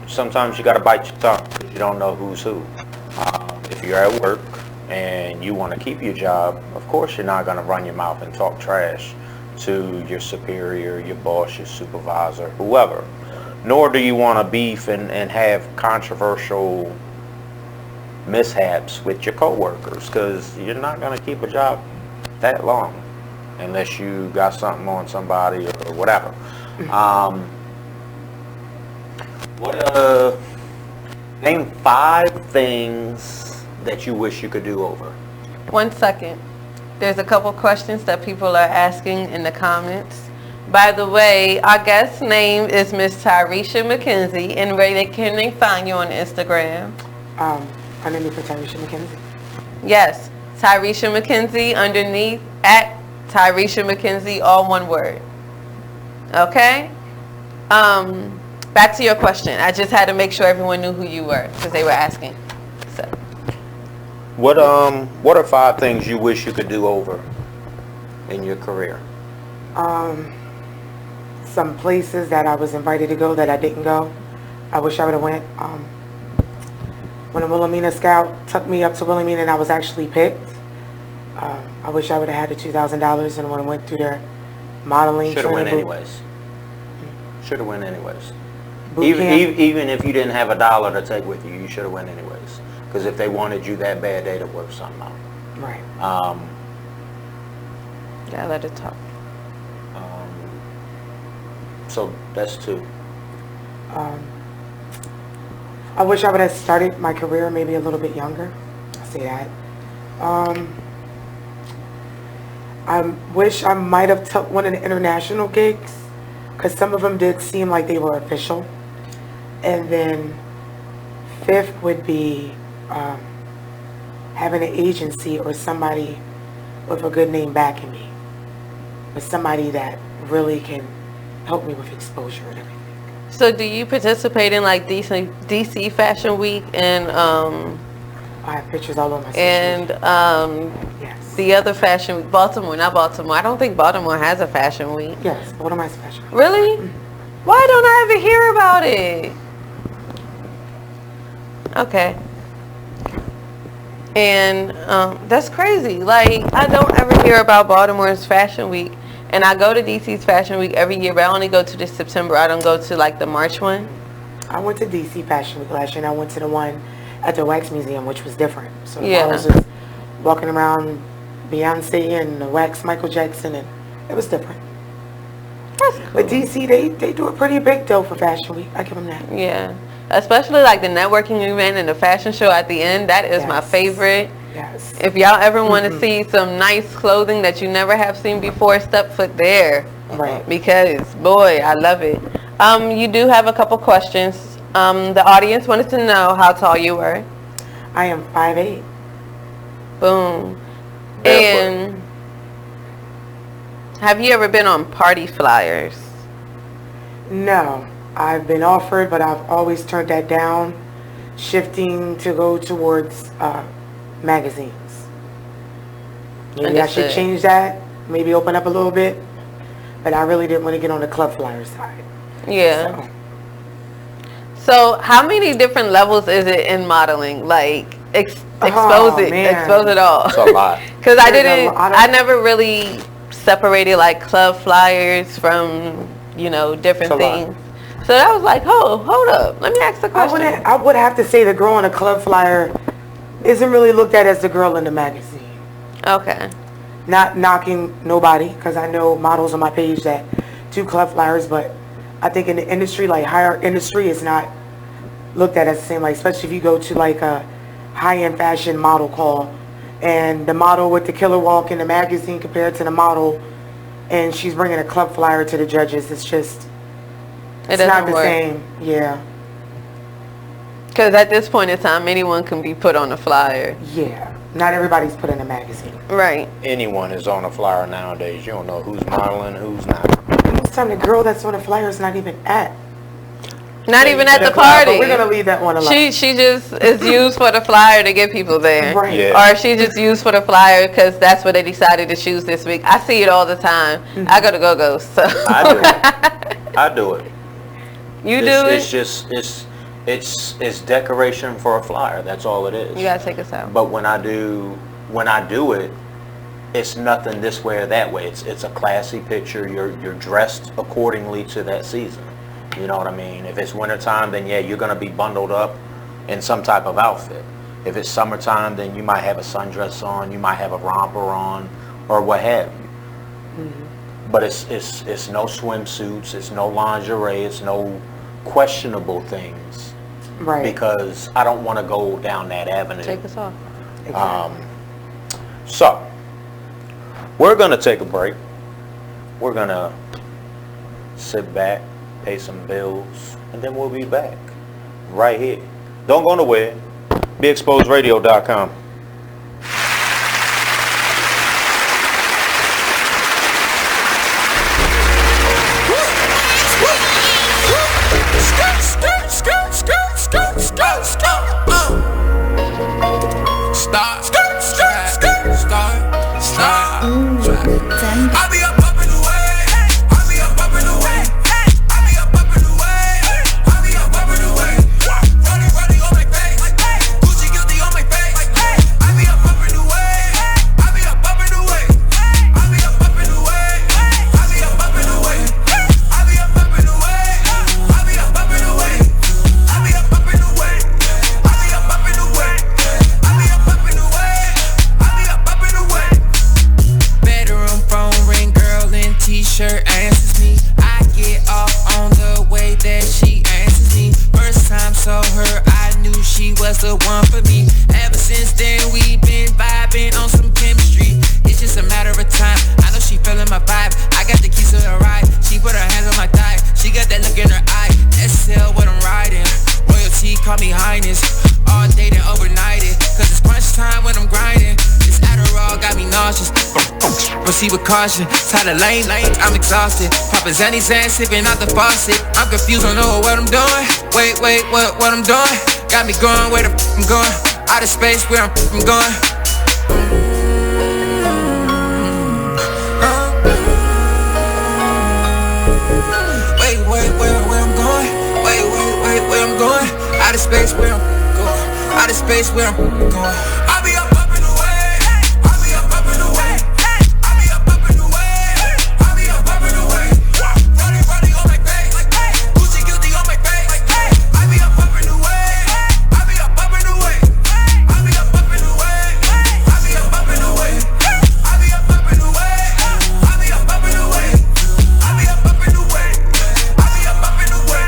Sometimes you got to bite your tongue because you don't know who's who. If you're at work and you want to keep your job, of course you're not going to run your mouth and talk trash to your superior, your boss, your supervisor, whoever. Nor do you want to beef and have controversial mishaps with your coworkers, because you're not going to keep a job that long unless you got something on somebody or whatever. Name 5 things that you wish you could do over. 1 second. There's a couple questions that people are asking in the comments. By the way, our guest name is Miss Tyresha McKenzie, and where can they find you on Instagram? My name is Tyresha McKenzie. Yes. Tyresha McKenzie underneath at Tyresha McKenzie, all one word. Okay? Back to your question. I just had to make sure everyone knew who you were because they were asking. So. What are 5 things you wish you could do over in your career? Some places that I was invited to go that I didn't go. I wish I would have went. When a Wilhelmina scout took me up to Wilhelmina and I was actually picked, I wish I would have had the $2,000 and when I went through their modeling. Should have went anyways. Should have went anyways. Boot Even camp. if you didn't have $1 to take with you, you should have went anyways. Because if they wanted you that bad, they'd have worked something out. Right. Yeah, let it talk. So that's 2. I wish I would have started my career maybe a little bit younger. I say that. I wish I might have took one of the international gigs because some of them did seem like they were official. And then 5th would be having an agency or somebody with a good name backing me. With somebody that really can help me with exposure and everything. So do you participate in like DC Fashion Week and I have pictures all over my social media. Yes. The other Fashion Week, Baltimore, not Baltimore. I don't think Baltimore has a Fashion Week. Yes, Baltimore has Fashion Week. Really? Why don't I ever hear about it? Okay. And that's crazy. Like, I don't ever hear about Baltimore's Fashion Week. And I go to DC's Fashion Week every year, but I only go to the September. I don't go to like the March one. I went to DC Fashion Week last year and I went to the one at the Wax Museum, which was different. So I was just walking around Beyonce and the Wax Michael Jackson and it was different. That's cool. But DC, they do a pretty big deal for Fashion Week. I give them that. Yeah. Especially like the networking event and the fashion show at the end. That is my favorite. Yes. If y'all ever want to see some nice clothing that you never have seen before, step foot there. Right. Because, boy, I love it. You do have a couple questions. The audience wanted to know how tall you were. I am 5'8". Boom. And have you ever been on party flyers? No. I've been offered, but I've always turned that down, shifting to go towards magazines. Maybe I should change that, maybe open up a little bit, but I really didn't want to get on the club flyer side. Yeah. So how many different levels is it in modeling? Like, expose it all. It's a lot. Because I never really separated like club flyers from, different things. So that was like, hold up. Let me ask the question. I would have to say the girl on a club flyer isn't really looked at as the girl in the magazine. Okay. Not knocking nobody, because I know models on my page that do club flyers, but I think in the industry, like higher industry, it's not looked at as the same. Like, especially if you go to like a high-end fashion model call, and the model with the killer walk in the magazine compared to the model, and she's bringing a club flyer to the judges, it's just... It's not the same, yeah. Because at this point in time, anyone can be put on a flyer. Yeah, not everybody's put in a magazine. Right. Anyone is on a flyer nowadays. You don't know who's modeling, who's not. Most time the girl that's on the flyer is not even at. Not even at the party. But we're gonna leave that one alone. She just is used for the flyer to get people there. Right. Yeah. Or she just used for the flyer because that's what they decided to choose this week. I see it all the time. I go to Go-Go's. So. I do it. You do it? It's just it's decoration for a flyer. That's all it is. You gotta take us out. But when I do it, it's nothing this way or that way. It's a classy picture. You're dressed accordingly to that season. You know what I mean? If it's wintertime, then yeah, you're gonna be bundled up in some type of outfit. If it's summertime, then you might have a sundress on, you might have a romper on, or what have you. But it's no swimsuits, it's no lingerie, it's no questionable things. Right. Because I don't want to go down that avenue. Take us off. So, we're going to take a break. We're going to sit back, pay some bills, and then we'll be back right here. Don't go nowhere. BeExposedRadio.com. was the one for me. Ever since then, we been vibing on some chemistry. It's just a matter of time. I know she feeling my vibe. I got the keys to the ride. She put her hands on my thigh. She got that look in her eye. SL what I'm riding. Royalty, call me highness. All day then overnighted. Cause it's crunch time when I'm grinding. This Adderall got me nauseous. Proceed with caution. Tired of lane, I'm exhausted. Poppin' Zanny Zan, sipping out the faucet. I'm confused, don't know what I'm doing. Wait, what I'm doing? Got me going where the I'm going. Out of space where I'm going. Wait, where I'm going? Wait, where I'm going? Out of space where I'm going. Out of space where I'm going. I'll be up in the way. I'll be up in the way. I'll be up in the way. I'll be up in the way. Running on my face. Buzy guilty on my face. I'll be up in the way. I'll be up in the way. I'll be up in the way. I'll be up in the way. I'll be up in the way. I'll be up in the way. I'll be up in the way. I'll be up in the way.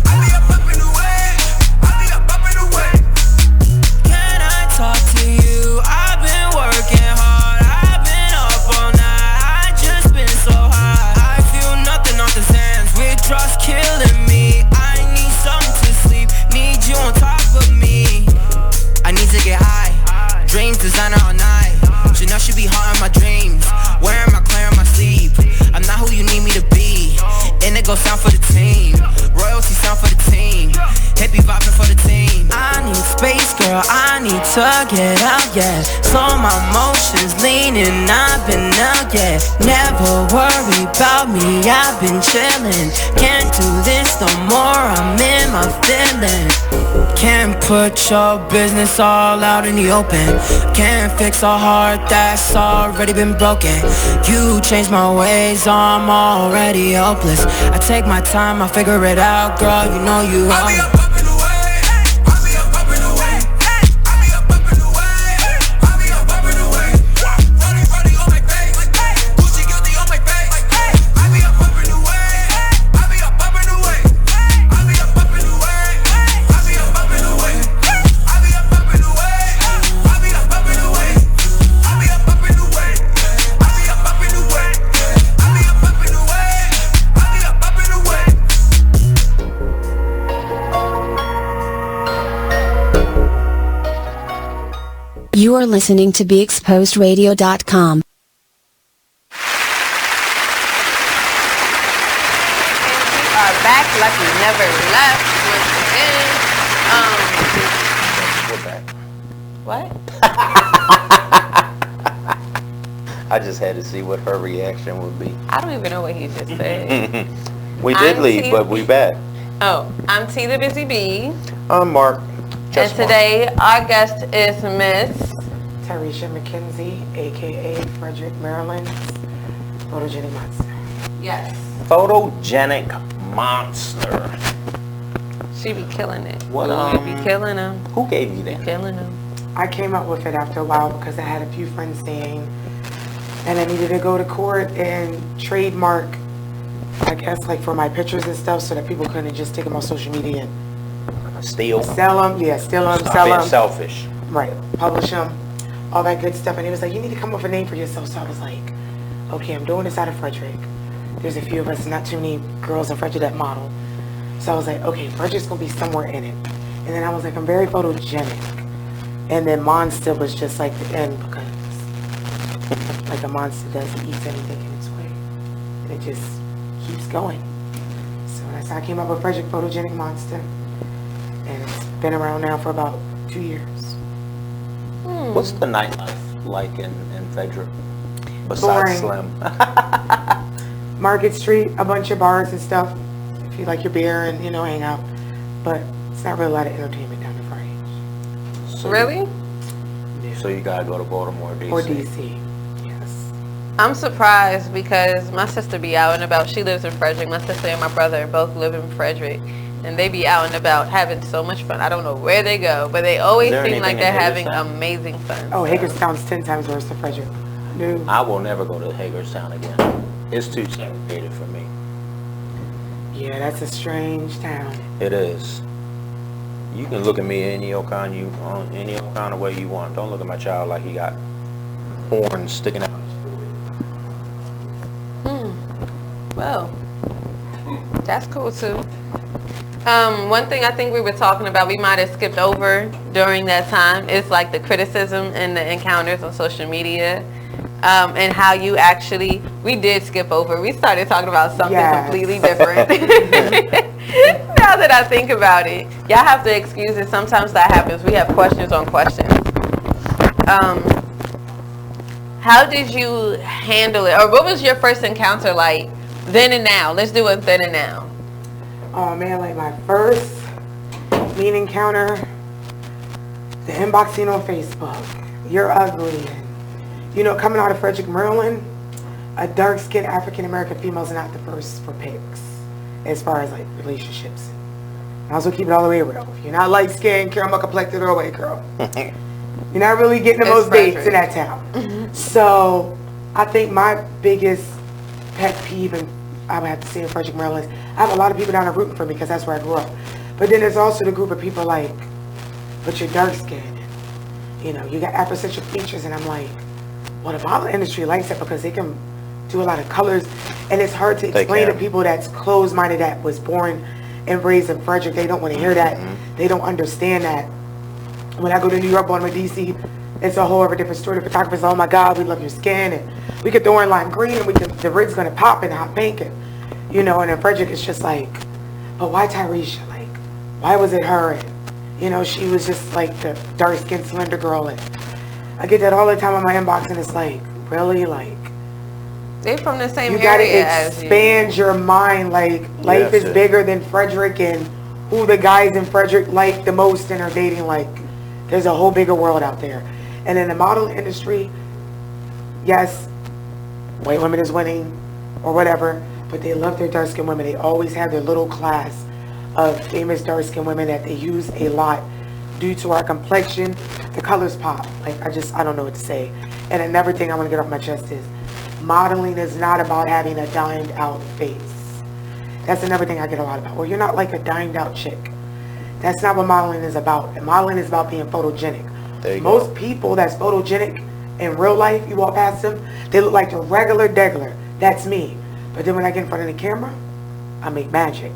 I'll be up in the way. I'll be up in the way. Can I talk to you? I've been working hard. I've been up all night. I just been so high. I feel nothing off the sands. Withdrawals killing me. I need something to sleep. Need you on top of me. I need to get high. Dreams designer all night. Chanel should be hard in my dreams. Wearing my clearing my sleep. I'm not who you need me to be. Indigo sound for the team. Royalty sound for the team. Hippie vibing for the team. I need space, girl. I need to get out, yeah. Slow my motions, leaning. I've been out, yeah. Never worry about me. I've been chilling. Can't do this no more. I'm in my feelings. Can't put your business all out in the open. Can't fix a heart that's already been broken. You changed my ways, I'm already hopeless. I take my time, I figure it out, girl. You know you are. I'll be up in the way. I'll be up in the way. I'll be up in the way. I'll be up in the way. Running on my face. Buzy guilty on my face. I'll be up in the way. I'll be up in the way. I'll be up in the way. I'll be up in the way. I'll be up in the way. I'll be up in the way. I'll be up in the way. I'll be up in the way. I'll be up in the way. I'll be up in the way. You are listening to BeExposedRadio.com. Are back like we never left once again. We're back. What? I just had to see what her reaction would be. I don't even know what he just said. We did leave, but we back. Oh, I'm T the Busy Bee. I'm Mark. And today our guest is Miss Tyresha McKenzie, aka Frederick, Maryland's photogenic monster. Yes. Photogenic monster. She be killing it. What? Be killing him. Who gave you that? Be killing him. I came up with it after a while because I had a few friends staying, and I needed to go to court and trademark, I guess, like for my pictures and stuff, so that people couldn't just take them on social media and Steal. sell them. Yeah, steal them, Stop sell being them. selfish. Right, publish them, all that good stuff. And he was like, you need to come up with a name for yourself. So I was like, okay, I'm doing this out of Frederick. There's a few of us, not too many girls in Frederick that model. So I was like, okay, Frederick's gonna be somewhere in it. And then I was like, I'm very photogenic. And then monster was just like the end, because like a monster does, it eats anything in its way. And it just keeps going. So that's how I came up with Frederick Photogenic Monster. And it's been around now for about 2 years. What's the nightlife like in Frederick? Besides Boring. Slim. Market Street, a bunch of bars and stuff. If you like your beer and, you know, hang out. But it's not really a lot of entertainment down the Friday. Really? So you gotta go to Baltimore, DC. Or DC, yes. I'm surprised because my sister be out and about. She lives in Frederick. My sister and my brother both live in Frederick. And they be out and about having so much fun. I don't know where they go, but they always seem like they're having amazing fun. Oh, Hagerstown's 10 times worse than Frederick. No. I will never go to Hagerstown again. It's too segregated for me. Yeah, that's a strange town. It is. You can look at me any old kind of way you want. Don't look at my child like he got horns sticking out. Well, that's cool too. One thing I think we were talking about, we might have skipped over during that time, is like the criticism and the encounters on social media, and how you actually, we did skip over. We started talking about something completely different. Now that I think about it, y'all have to excuse it. Sometimes that happens. We have questions on questions. How did you handle it, or what was your first encounter like? Then and now. Let's do it then and now. Oh man, like my first mean encounter, the inboxing on Facebook. You're ugly. You know, coming out of Frederick, Maryland, a dark-skinned African-American female is not the first for pics as far as like relationships. I also keep it all the way real. If you're not light-skinned, caramel complected, or white girl, you're not really getting the most dates in that town. So I think my biggest pet peeve, and I would have to say in Frederick, Maryland, I have a lot of people down there rooting for me because that's where I grew up. But then there's also the group of people like, but you're dark skinned. You know, you got apposential features, and I'm like, well, the model industry likes it because they can do a lot of colors, and it's hard to explain to people that's closed-minded, that was born and raised in Frederick. They don't want to hear that. They don't understand that. When I go to New York, Baltimore, DC, it's a whole other different story. The photographers, oh my God, we love your skin, and we could throw in lime green, and the red's gonna pop in hot pink, and you know. And in Frederick, it's just like, but why Tyresha? Like, why was it her? And you know, she was just like the dark-skinned, slender girl, and I get that all the time on my inbox, and it's like, really, like. They from the same you gotta area as you. expand your mind. Like, life is bigger than Frederick, and who the guys in Frederick like the most and are dating. Like, there's a whole bigger world out there. And in the model industry, yes, white women is winning or whatever, but they love their dark-skinned women. They always have their little class of famous dark-skinned women that they use a lot due to our complexion. The colors pop. Like, I don't know what to say. And another thing I want to get off my chest is, modeling is not about having a dimed out face. That's another thing I get a lot about. Well, you're not like a dimed out chick. That's not what modeling is about. And modeling is about being photogenic. Most people that's photogenic in real life, you walk past them, they look like the regular degular. That's me. But then when I get in front of the camera, I make magic.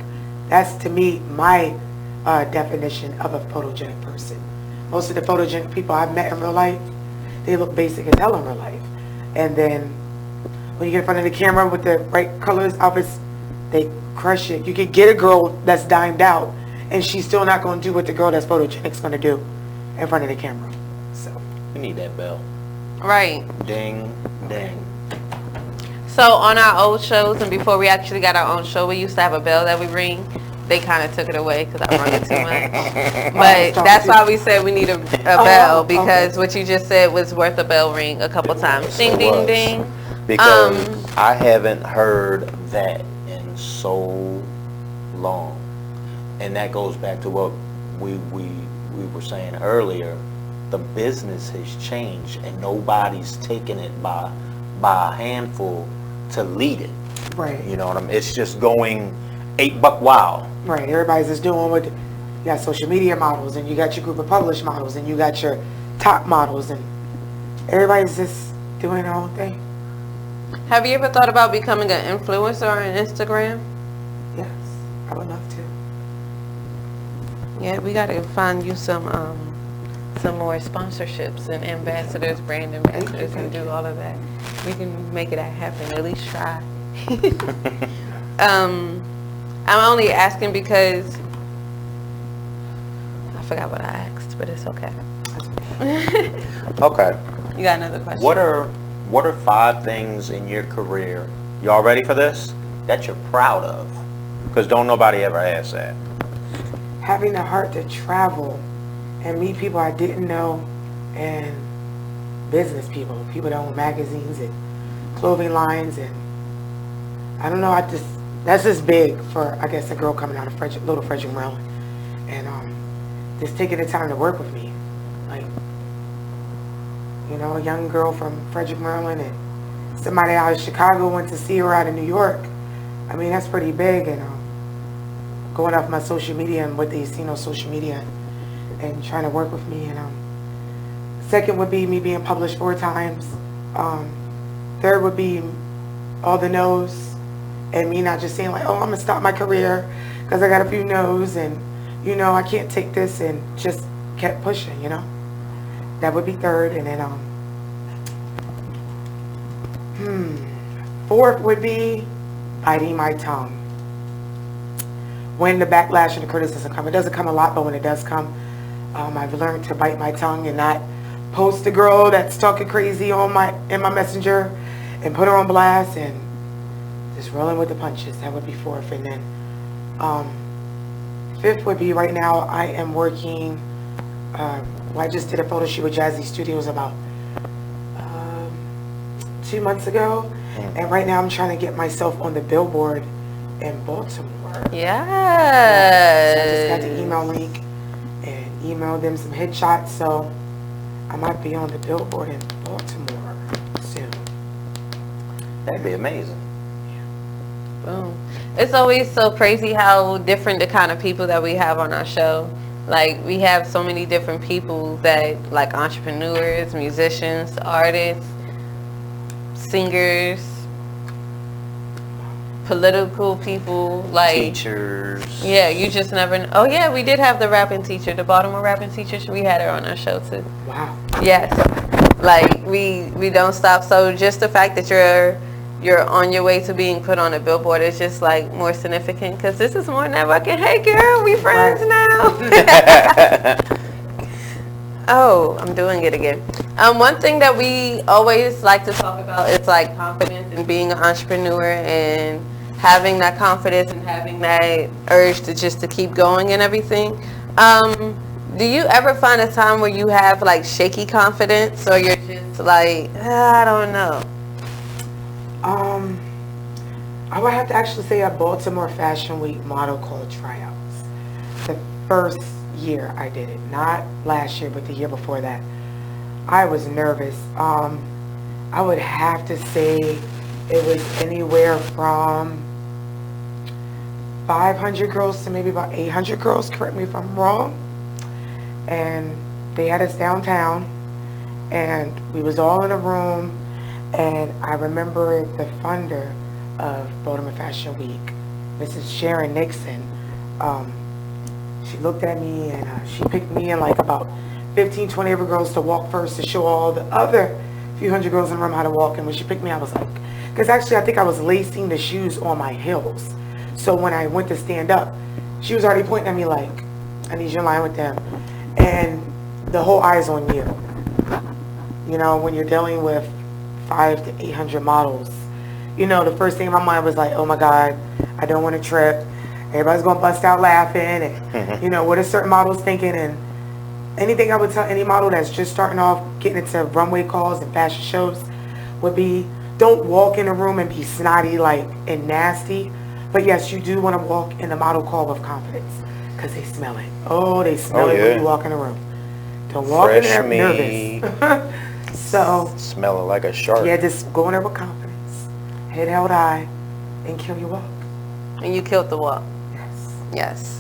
That's, to me, my definition of a photogenic person. Most of the photogenic people I've met in real life, they look basic as hell in real life. And then when you get in front of the camera with the right colors, outfits, they crush it. You can get a girl that's dimed out, and she's still not going to do what the girl that's photogenic's going to do in front of the camera. So We need that bell. Right. Ding, ding. So on our old shows, and before we actually got our own show, we used to have a bell that we ring. They kind of took it away because I rung it too much. But that's why we said we need a bell, because what you just said was worth a bell ring a couple times. Ding, ding, ding. Because I haven't heard that in so long. And that goes back to what we were saying earlier. The business has changed, and nobody's taking it by a handful to lead it. Right. You know what I mean? It's just going 8 buck wild. Right. Everybody's just doing what you got. Social media models, and you got your group of published models, and you got your top models, and everybody's just doing their own thing. Have you ever thought about becoming an influencer on Instagram? Yes, I would love to. Yeah, we got to find you some more sponsorships and ambassadors, brand ambassadors, and do all of that. We can make it happen. At least try. I'm only asking because I forgot what I asked, but it's okay. Okay. You got another question? What are 5 things in your career, y'all ready for this, that you're proud of? Because don't nobody ever ask that. Having the heart to travel and meet people I didn't know, and business people that own magazines and clothing lines, and I don't know, that's just big for, I guess, a girl coming out of little Frederick, Maryland, and just taking the time to work with me, like, you know, a young girl from Frederick, Maryland, and somebody out of Chicago went to see her out of New York. I mean, that's pretty big. And going off my social media and what they see on social media, and trying to work with me. And second would be me being published 4 times. Third would be all the no's and me not just saying like, oh, I'm gonna stop my career because I got a few no's and you know I can't take this, and just kept pushing. You know, that would be third. And then fourth would be biting my tongue. When the backlash and the criticism come, it doesn't come a lot, but when it does come, I've learned to bite my tongue and not post a girl that's talking crazy in my messenger and put her on blast, and just rolling with the punches. That would be fourth. And then fifth would be, right now I am working, I just did a photo shoot with Jazzy Studios about 2 months ago, and right now I'm trying to get myself on the billboard in Baltimore. Yes. So I just got the email link and emailed them some headshots, so I might be on the billboard in Baltimore soon. That'd be amazing. Boom. It's always so crazy how different the kind of people that we have on our show. Like, we have so many different people that, like, entrepreneurs, musicians, artists, singers, political people, like teachers. Yeah, you just never know. Oh yeah, we did have the rapping teacher, the Baltimore rapping teacher. We had her on our show too. Wow. Yes. Like, we don't stop. So just the fact that you're on your way to being put on a billboard is just like more significant, because this is more networking. Hey girl, we friends now. Oh, I'm doing it again. One thing that we always like to talk about is like confidence and being an entrepreneur and having that confidence and having that urge to keep going and everything. Do you ever find a time where you have like shaky confidence, or you're just like, I don't know? I would have to actually say at Baltimore Fashion Week model call tryouts. The first year I did it, not last year, but the year before that. I was nervous. I would have to say it was anywhere from 500 girls to maybe about 800 girls, correct me if I'm wrong. And they had us downtown, and we was all in a room, and I remember the funder of Baltimore Fashion Week, Mrs. Sharon Nixon, she looked at me and she picked me and like about 15, 20 other girls to walk first to show all the other few hundred girls in the room how to walk. And when she picked me, I was like, because actually I think I was lacing the shoes on my heels. So when I went to stand up, she was already pointing at me like, I need you in line with them. And the whole eye's on you. You know, when you're dealing with 500 to 800 models, you know, the first thing in my mind was like, oh my God, I don't want to trip. Everybody's going to bust out laughing. And, you know, what are certain models thinking? And anything I would tell any model that's just starting off, getting into runway calls and fashion shows, would be, don't walk in a room and be snotty like and nasty. But yes, you do want to walk in the model call with confidence, because they smell it. Oh, they smell it when you walk in the room. Don't walk in there nervous. So smelling like a shark. Yeah, just go in there with confidence, head held high, and kill your walk. And you killed the walk. Yes.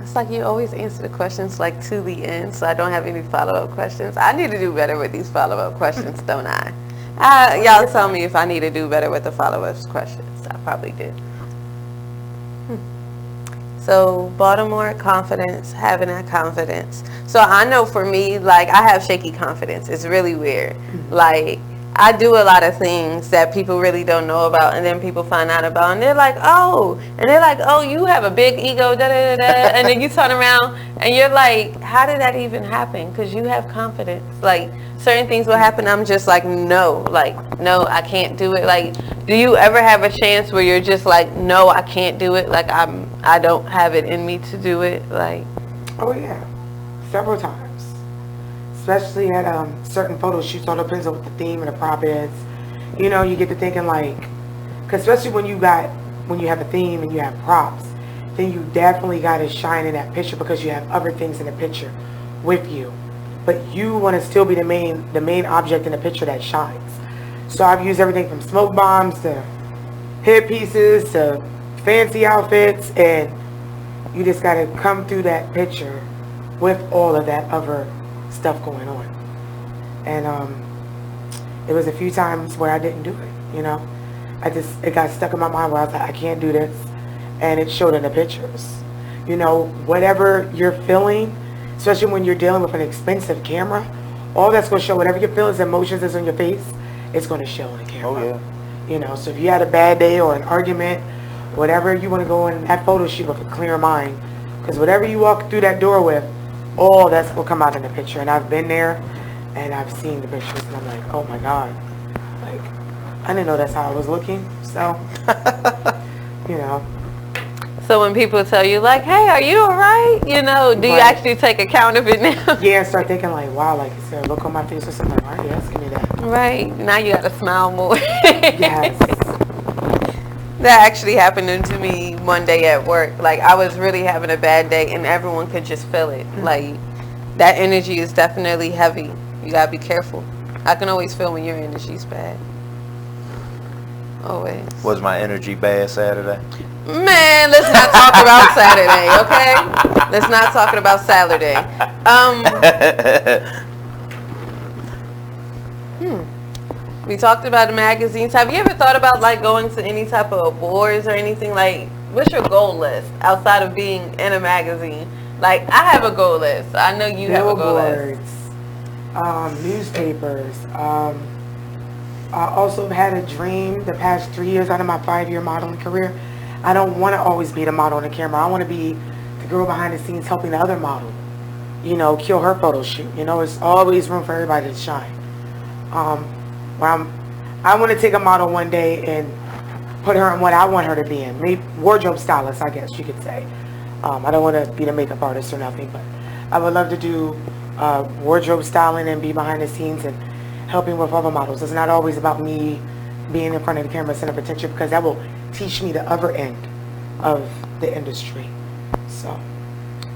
It's like you always answer the questions like to the end, so I don't have any follow-up questions. I need to do better with these follow-up questions, don't I? Y'all tell me if I need to do better with the follow-up questions. I probably did. So Baltimore confidence, having that confidence. So I know for me, like, I have shaky confidence. It's really weird. Like, I do a lot of things that people really don't know about, and then people find out about, and they're like, oh, you have a big ego, da da da da, and then you turn around and you're like, how did that even happen? Because you have confidence. Like, certain things will happen, I'm just like, no, I can't do it. Like, do you ever have a chance where you're just like, no, I can't do it? Like, I don't have it in me to do it. Like, oh yeah, several times. Especially at certain photo shoots, all depends on what the theme and the prop is. You know, you get to thinking like, cause especially when you have a theme and you have props, then you definitely got to shine in that picture because you have other things in the picture with you. But you want to still be the main object in the picture that shines. So I've used everything from smoke bombs to headpieces to fancy outfits, and You just got to come through that picture with all of that other stuff going on. And there was a few times where I didn't do it, you know. It got stuck in my mind where I was like, I can't do this. And it showed in the pictures. You know, whatever you're feeling, especially when you're dealing with an expensive camera, all that's going to show, whatever your feelings and emotions is on your face, it's going to show on the camera. Oh, yeah. You know, so if you had a bad day or an argument, whatever, you want to go in that photo shoot with a clear mind. Because whatever you walk through that door with, all that's going to come out in the picture. And I've been there, and I've seen the pictures, and I'm like, oh my God. Like, I didn't know that's how I was looking. So, you know. So when people tell you, like, hey, are you all right? You know, do you actually take account of it now? Yeah, and start thinking like, wow, like, is there a look on my face or something? Why are you asking me that? Right. Now you got to smile more. Yes. That actually happened to me one day at work. Like, I was really having a bad day, and everyone could just feel it. Like, that energy is definitely heavy. You got to be careful. I can always feel when your energy's bad. Always. Was my energy bad Saturday? Man, let's not talk about Saturday, okay? Let's not talk about Saturday. We talked about the magazines. Have you ever thought about like going to any type of awards or anything? Like, what's your goal list outside of being in a magazine? Like, I have a goal list. I know you have a goal list. Newspapers. I also had a dream the past 3 years out of my 5-year modeling career. I don't want to always be the model on the camera. I want to be the girl behind the scenes helping the other model, you know, kill her photo shoot. You know, it's always room for everybody to shine. I want to take a model one day and put her in what I want her to be in. Maybe wardrobe stylist, I guess you could say. I don't want to be the makeup artist or nothing, but I would love to do wardrobe styling and be behind the scenes and helping with other models. It's not always about me being in front of the camera center of attention, because that will teach me the other end of the industry. So.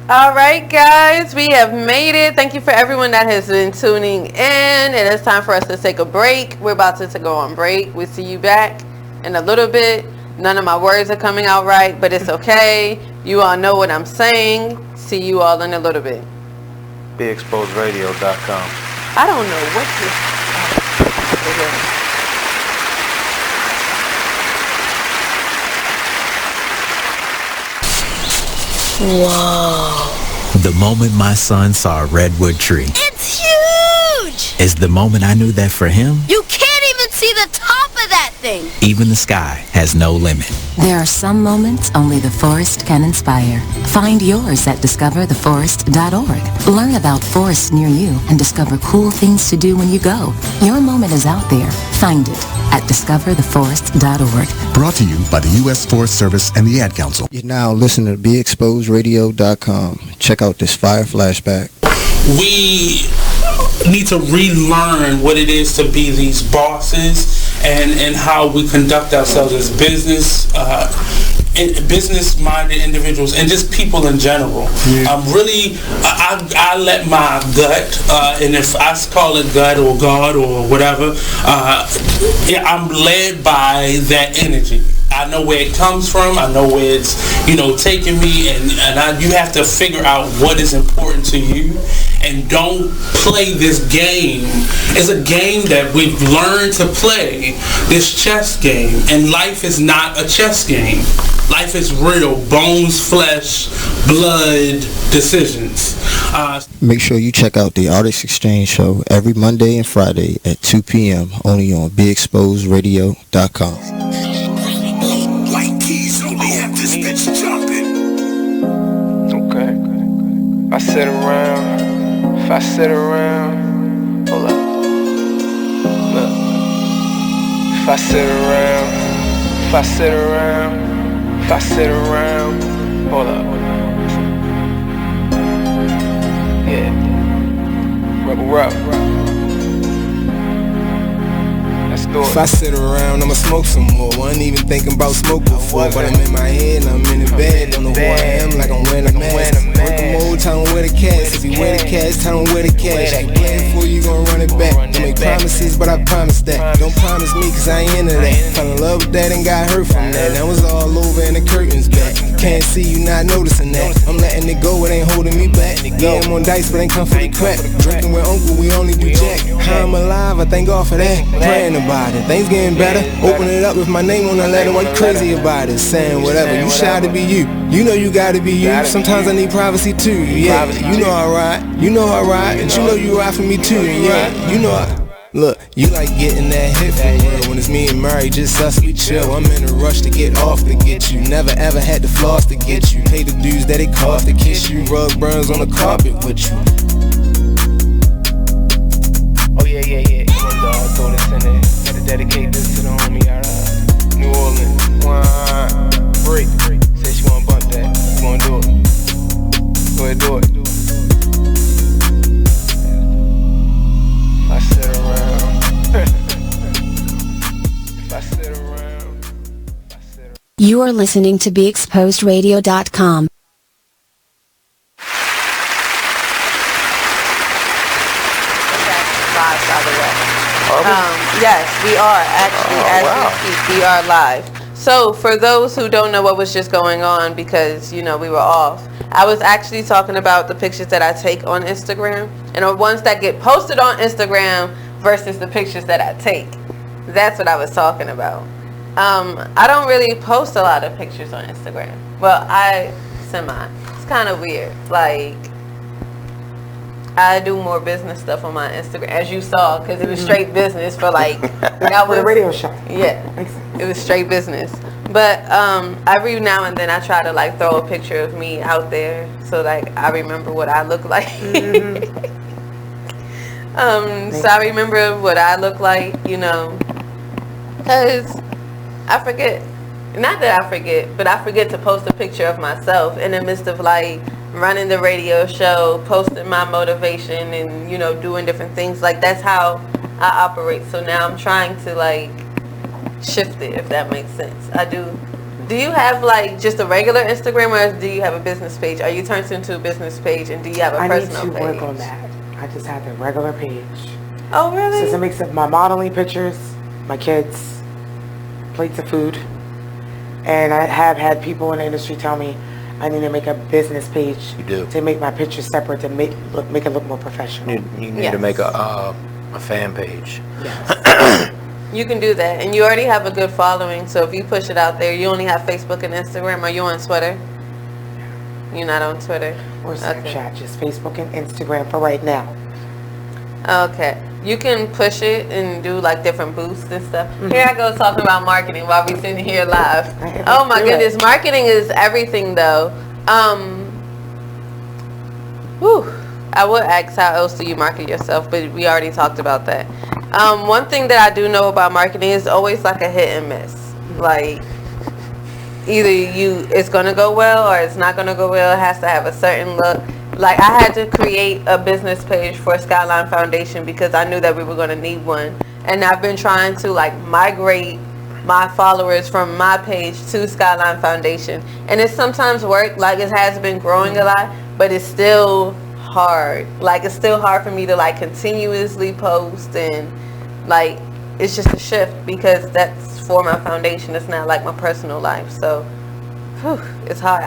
All right, guys, we have made it. Thank you for everyone that has been tuning in. It is time for us to take a break. We're about to go on break. We'll see you back in a little bit. None of my words are coming out right, but it's okay. You all know what I'm saying. See you all in a little bit. BeExposedRadio.com. I don't know what this. Whoa. The moment my son saw a redwood tree. It's huge! Is the moment I knew that for him, You can't even see the top of that thing. even the sky has no limit. There are some moments only the forest can inspire. Find yours at discovertheforest.org. Learn about forests near you and discover cool things to do when you go. Your moment is out there. Find it at discovertheforest.org. Brought to you by the U.S. Forest Service and the Ad Council. You're now listening to BeExposedRadio.com. Check out this fire flashback. We need to relearn what it is to be these bosses and how we conduct ourselves as business-minded individuals and just people in general. I let my gut, and if I call it gut or God or whatever, I'm led by that energy. I know where it comes from. I know where it's, taking me, and you have to figure out what is important to you, and don't play this game. It's a game that we've learned to play, this chess game, and life is not a chess game. Life is real, bones, flesh, blood, decisions. Make sure you check out the Artist Exchange Show every Monday and Friday at 2 p.m. only on BeExposedRadio.com. If I sit around, hold up, look. If I sit around, hold up, yeah, rubber up. If I sit around, I'ma smoke some more. Wasn't even thinking about smoke before, but I'm in my head and I'm in the bed. Don't know who I am, like I'm wearing a mask. Working mode, tell them where the cash. If you wear the cash, tell them where the cash. You play it for you gon' run it back. Don't make promises promises, but I promise that. Don't promise me, cause I ain't into that. Fell in love with that and got hurt from that. That was all over and the curtains back. Can't see you not noticing that. I'm letting it go, it ain't holding me back. Yeah, I'm on dice, but ain't come for the crack. Drinking with uncle, we only do jack. How I'm alive, I thank God for that. Praying about it, things getting better. Open it up with my name on the letter. Why you crazy about it? Saying whatever, you shy to be you. You know you gotta be you. Sometimes I need privacy too. Yeah, you know I ride. You know I ride, and you know you ride for me too. Yeah, you know I. Look, you like getting that hit for real. When it's me and Murray, just us, we chill. I'm in a rush to get off to get you. Never ever had to floss to get you. Pay the dues that it cost to kiss you. Rug burns on the carpet with you. Oh yeah, yeah, yeah. Come on, dog, throw this in there. Gotta dedicate this to the homie out of New Orleans. Break. Say she wanna bump that. You wanna do it? Go ahead, do it. I sit around. If I sit around. You are listening to BeExposedRadio.com. Live, by the way. Yes, we are actually, we speak, we are live. So for those who don't know what was just going on, because we were off, I was actually talking about the pictures that I take on Instagram and the ones that get posted on Instagram versus the pictures that I take. That's what I was talking about. I don't really post a lot of pictures on Instagram. Well, it's kind of weird. Like, I do more business stuff on my Instagram, as you saw, because it was straight business for like for the radio show. Yeah, it was straight business. But every now and then I try to like throw a picture of me out there, so like I remember what I look like. So I remember what I look like, because I forget. Not that I forget, but I forget to post a picture of myself in the midst of like running the radio show, posting my motivation and, doing different things. Like, that's how I operate. So now I'm trying to like shift it, if that makes sense. I do. Do you have like just a regular Instagram, or do you have a business page? Are you turned into a business page, and do you have a personal page? I need to work on that. I just have the regular page. Oh, really? So it's a mix of my modeling pictures, my kids, plates of food. And I have had people in the industry tell me I need to make a business page to make my pictures separate, to make it look more professional. You need to make a fan page. Yes. You can do that, and you already have a good following. So if you push it out there, you only have Facebook and Instagram. Are you on Twitter? You're not on Twitter or Snapchat, just Facebook and Instagram for right now. Okay. You can push it and do like different boosts and stuff. Here I go talking about marketing while we sitting here live. Oh my goodness, marketing is everything though. I would ask how else do you market yourself, but we already talked about that. One thing that I do know about marketing is always like a hit and miss. Like, either it's gonna go well or it's not gonna go well. It has to have a certain look. Like, I had to create a business page for Skylyne Foundation because I knew that we were going to need one. And I've been trying to like migrate my followers from my page to Skylyne Foundation. And it's sometimes worked, like it has been growing a lot, but it's still hard. Like, it's still hard for me to like continuously post, and like it's just a shift because that's for my foundation. It's not like my personal life. So it's hard.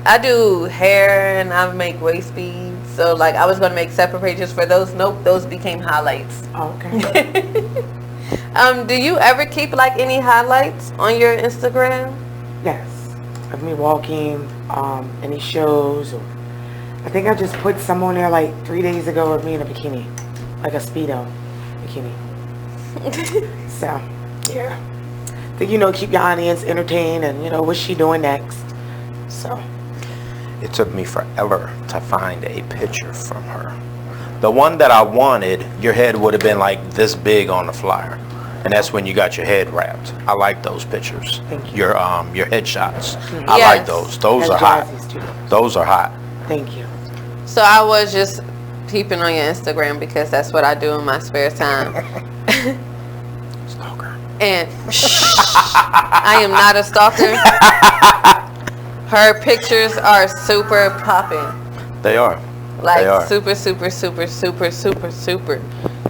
I do hair and I make waist beads. So like I was going to make separate pages for those. Nope, those became highlights. Okay. Do you ever keep like any highlights on your Instagram? Yes. Of me walking, any shows. Or I think I just put some on there like 3 days ago of me in a bikini. Like a Speedo bikini. So, yeah. To, keep your audience entertained and, what's she doing next. So. It took me forever to find a picture from her. The one that I wanted, your head would have been like this big on the flyer. And that's when you got your head wrapped. I like those pictures. Thank you. Your headshots. I like those. Those are hot. Those are hot. Thank you. So I was just peeping on your Instagram because that's what I do in my spare time. Stalker. And I am not a stalker. Her pictures are super popping. They are. Like They are. super, super, super, super, super, super,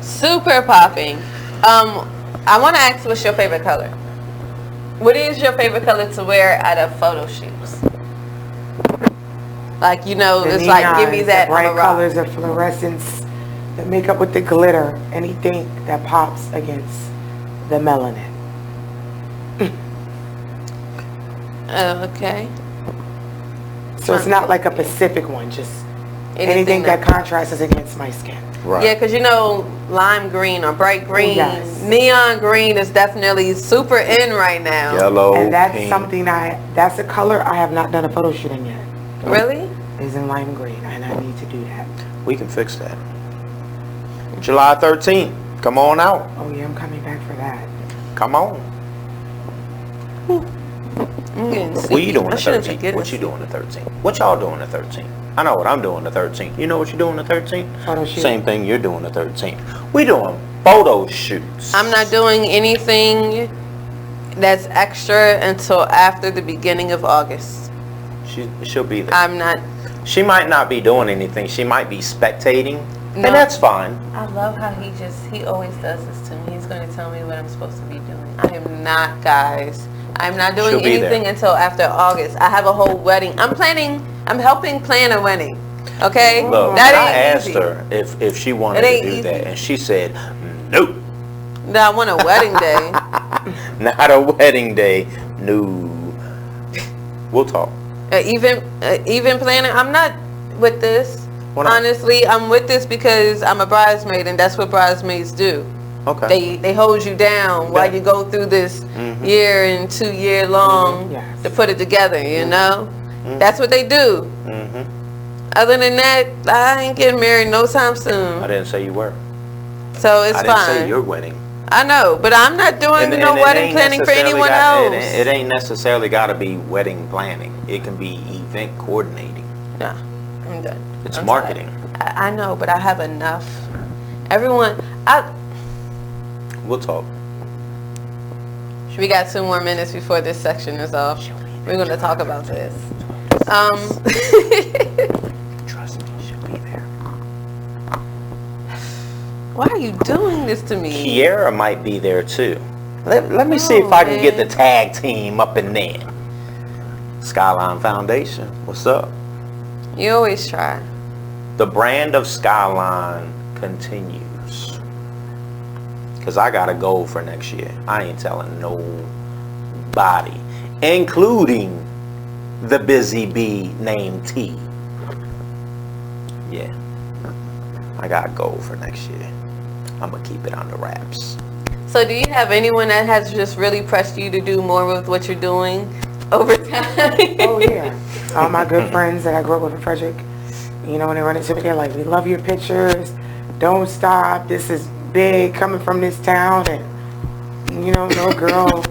super popping. I want to ask, what's your favorite color? What is your favorite color to wear at a photo shoot? Like, you know, The it's like, give me neons, that. the bright I'm a rock. colors, the fluorescence, the makeup with the glitter, anything that pops against the melanin. Okay. So it's not like a specific one, just anything that contrasts against my skin. Right. Yeah, because you know, lime green or bright green, Yes. neon green is definitely super in right now. Yellow, And that's pink. something that's a color I have not done a photo shoot in yet. Really? Is in lime green, and I need to do that. We can fix that. July 13th. Come on out. Oh yeah, I'm coming back for that. Come on. I'm getting What sleepy. you doing I the shouldn't be 13th? getting What you doing the 13th? What y'all doing the 13th? I know what I'm doing the 13th. You know what you doing the 13th? Photo shoot. Same thing you're doing the 13th. We doing photo shoots. I'm not doing anything that's extra until after the beginning of August. She'll be there. I'm not. She might not be doing anything. She might be spectating. No. And that's fine. I love how he always does this to me. He's going to tell me what I'm supposed to be doing. I am not, guys. I'm not doing She'll be anything there. until after August. I have a whole wedding. I'm helping plan a wedding. Okay? Look, that I ain't asked easy. her if she wanted It ain't to do easy. that, and she said, nope. No, I want a wedding day. Not a wedding day. No. We'll talk. Even planning. I'm not with this. Why not? Honestly, I'm with this because I'm a bridesmaid, and that's what bridesmaids do. Okay. They hold you down while you go through this year and 2 year long to put it together, you know? That's what they do. Other than that, I ain't getting married no time soon. I didn't say you were. So it's I didn't fine. say your wedding. I know, but I'm not doing no it wedding ain't planning for necessarily anyone got- else. It ain't necessarily got to be wedding planning. It can be event coordinating. Nah, I'm done. It's I'm marketing. tired. I know, but I have enough. Everyone, We'll talk. we got 2 more minutes before this section is off. We're going to talk about this. Trust me, she'll be there. Why are you doing this to me? Kiera might be there too. Let me see if I can get the tag team up in there. Skylyne Foundation, what's up? You always try. The brand of Skylyne continues. Because I got a goal for next year. I ain't telling nobody, including the busy bee named T. Yeah. I got a goal for next year. I'm going to keep it under wraps. So do you have anyone that has just really pressed you to do more with what you're doing over time? Oh yeah. All my good friends that I grew up with in Frederick, you know, when they run into me, they're like, we love your pictures. Don't stop. This is big coming from this town. And, you know, no girl.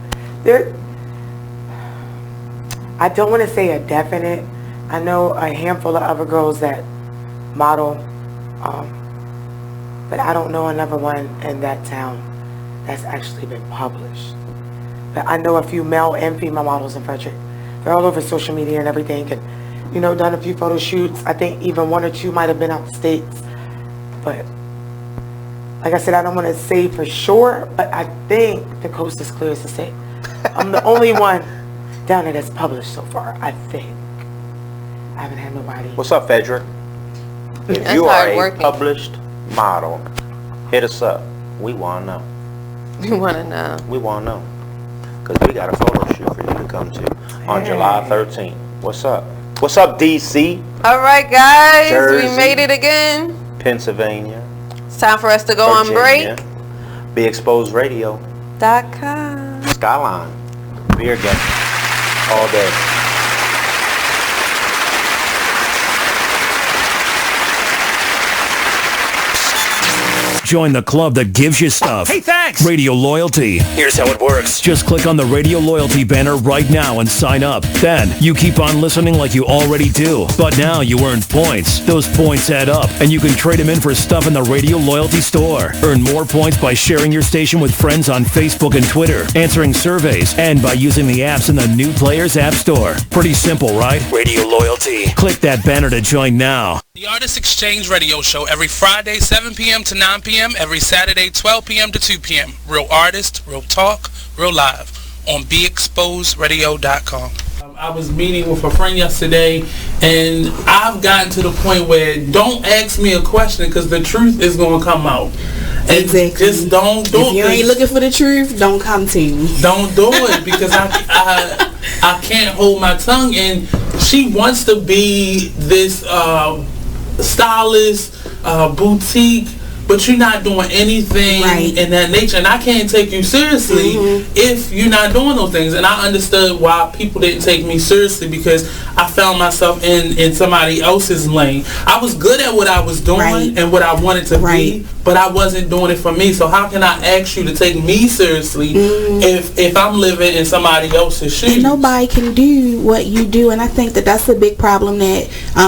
I don't want to say a definite. I know a handful of other girls that model, but I don't know another one in that town that's actually been published. But I know a few male and female models in Frederick. They're all over social media and everything, and you know, done a few photo shoots. I think even 1 or 2 might have been out the States. But like I said, I don't want to say for sure, but I think the coast is clear as to say. I'm the only one down there that's published so far, I think. I haven't had nobody. What's up, Frederick? If That's you are hard a working. published model, hit us up. We want to know. We want to know. We want to know. Because we got a photo shoot for you to come to on July 13th. What's up? What's up, D.C.? All right, guys. Jersey. We made it again. Pennsylvania. It's time for us to go on break. Be Exposed Radio. .com. Skylyne. Beer game. All day. Join the club that gives you stuff. Hey, thanks. Radio Loyalty. Here's how it works. Just click on the Radio Loyalty banner right now and sign up. Then you keep on listening like you already do. But now you earn points. Those points add up, and you can trade them in for stuff in the Radio Loyalty store. Earn more points by sharing your station with friends on Facebook and Twitter, answering surveys, and by using the apps in the New Players App Store. Pretty simple, right? Radio Loyalty. Click that banner to join now. The Artist Exchange Radio Show every Friday, 7 p.m. to 9 p.m., every Saturday, 12 p.m. to 2 p.m. Real artists, real talk, real live on BeExposedRadio.com. I was meeting with a friend yesterday, and I've gotten to the point where don't ask me a question because the truth is going to come out. And exactly. Just don't do it. If you ain't looking for the truth, don't come to me. Don't do it because I can't hold my tongue. And she wants to be this stylist, boutique, but you're not doing anything in that nature, and I can't take you seriously if you're not doing those things. And I understood why people didn't take me seriously because I found myself in somebody else's lane. I was good at what I was doing and what I wanted to be, but I wasn't doing it for me. So how can I ask you to take me seriously if I'm living in somebody else's shoes? And nobody can do what you do, and I think that that's a big problem that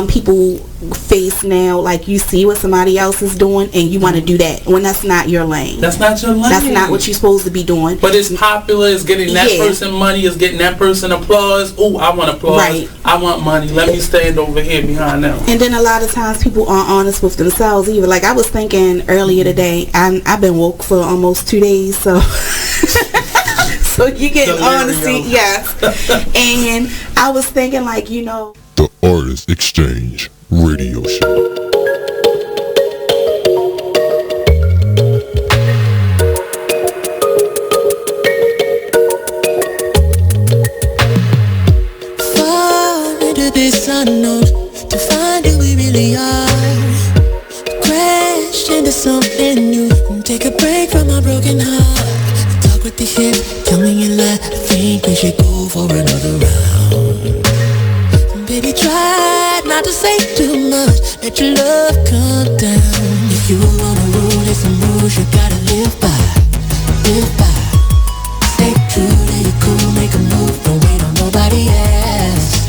people face now. Like, you see what somebody else is doing and you want to do that when that's not your lane. That's not your lane. That's not what you're supposed to be doing. But it's popular, it's getting that person money, it's getting that person applause. Oh, I want applause. I want money. Let me stand over here behind them. And then a lot of times people aren't honest with themselves either. Like, I was thinking earlier today, I've been woke for almost 2 days, so so you get honesty, yes. And I was thinking, like, you know, the Artist Exchange Radio Show. Fall into this unknown to find who we really are. Crash into something new and take a break from our broken heart. Talk with the hip, tell me you like. I think we should go for another round. Baby, try not to say too much. Let your love come down. If you wanna rule, there's some rules you gotta live by. Live by. Stay true to your cool, make a move. Don't wait on nobody else.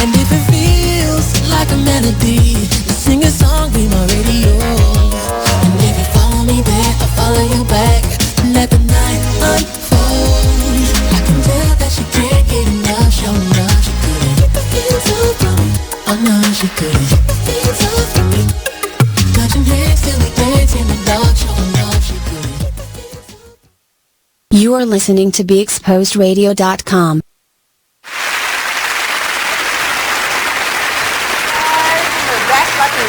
And if it feels like a melody, sing a song, be my radio. And if you follow me there, I'll follow you back. Let the night unfold. I can tell that she can't get enough, show enough. She couldn't get the feels off from me. Oh no, she couldn't get the feels off from me. Touching hands till we dance in the dark, show enough. She couldn't. You are listening to BeExposedRadio.com.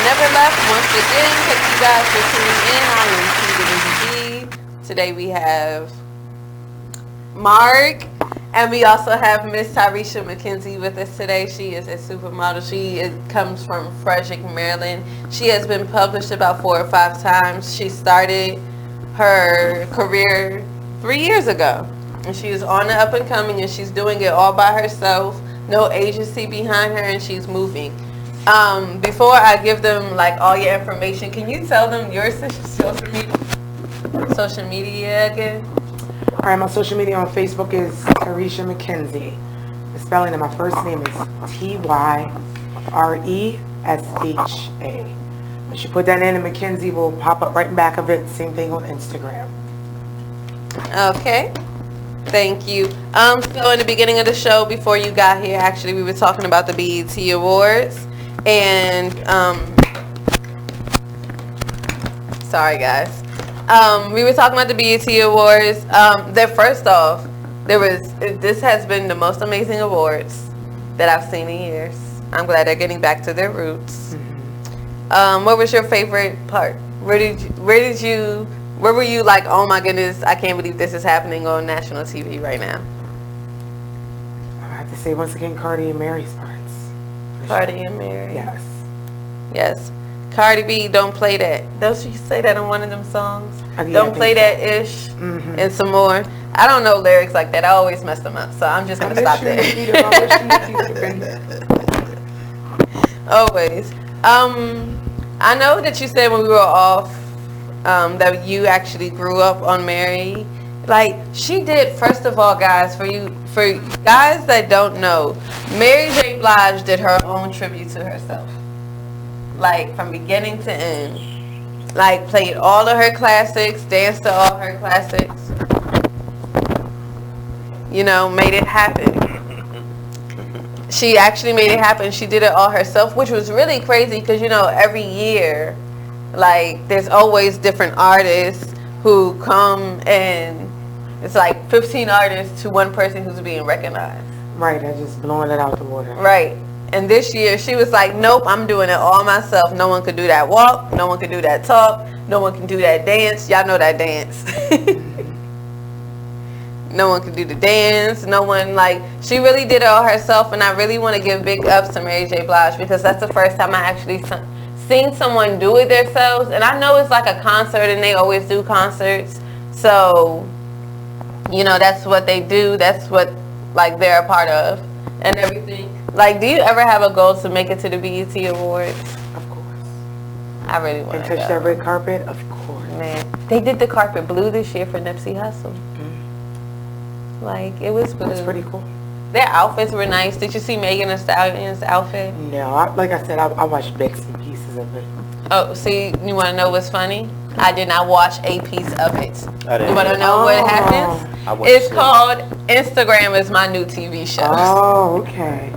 Never left once again. Thank you guys for tuning in. I am T. Today we have Mark, and we also have Miss Tyresha McKenzie with us today. She is a supermodel. She comes from Frederick, Maryland. She has been published about 4 or 5 times. She started her career 3 years ago, and she is on the up and coming, and she's doing it all by herself. No agency behind her, and she's moving. Before I give them like all your information, can you tell them your social media again? Alright, my social media on Facebook is Tyresha McKenzie. The spelling of my first name is Tyresha. If you put that in, and McKenzie will pop up right in back of it. Same thing on Instagram. Okay. Thank you. So in the beginning of the show, before you got here, actually we were talking about the BET Awards. And sorry guys, we were talking about the BET Awards. That first off, this has been the most amazing awards that I've seen in years. I'm glad they're getting back to their roots. What was your favorite part? Where were you like, oh my goodness, I can't believe this is happening on national TV right now? I have to say once again, Cardi and Mary's parts. Cardi and Mary. Yes. Yes. Cardi B, don't play that. Don't you say that in one of them songs? Don't play that ish and some more. I don't know lyrics like that. I always mess them up. So I'm just going to stop there. Always. I know that you said when we were off that you actually grew up on Mary. Like, she did, first of all, guys, for guys that don't know, Mary J. Blige did her own tribute to herself. Like, from beginning to end. Like, played all of her classics, danced to all her classics. You know, made it happen. she actually made it happen. She did it all herself, which was really crazy because, you know, every year, like, there's always different artists who come, and it's like 15 artists to one person who's being recognized. Right, they're just blowing it out the water. Right. And this year, she was like, nope, I'm doing it all myself. No one could do that walk. No one could do that talk. No one can do that dance. Y'all know that dance. No one could do the dance. No one, like, she really did it all herself. And I really want to give big ups to Mary J. Blige because that's the first time I actually seen someone do it themselves. And I know it's like a concert and they always do concerts. So, you know, that's what they do. That's what, like, they're a part of and everything. Like, do you ever have a goal to make it to the BET Awards? Of course. I really want to touch that red carpet? Of course. Man, they did the carpet blue this year for Nipsey Hussle. Like, it was blue. That's pretty cool. Their outfits were nice. Did you see Megan Thee Stallion's outfit? No, like I said, I watched bits and pieces of it. Oh, see, you want to know what's funny? I did not watch a piece of it. You want to know what happens? It's called Instagram is My New TV Show. Oh, okay.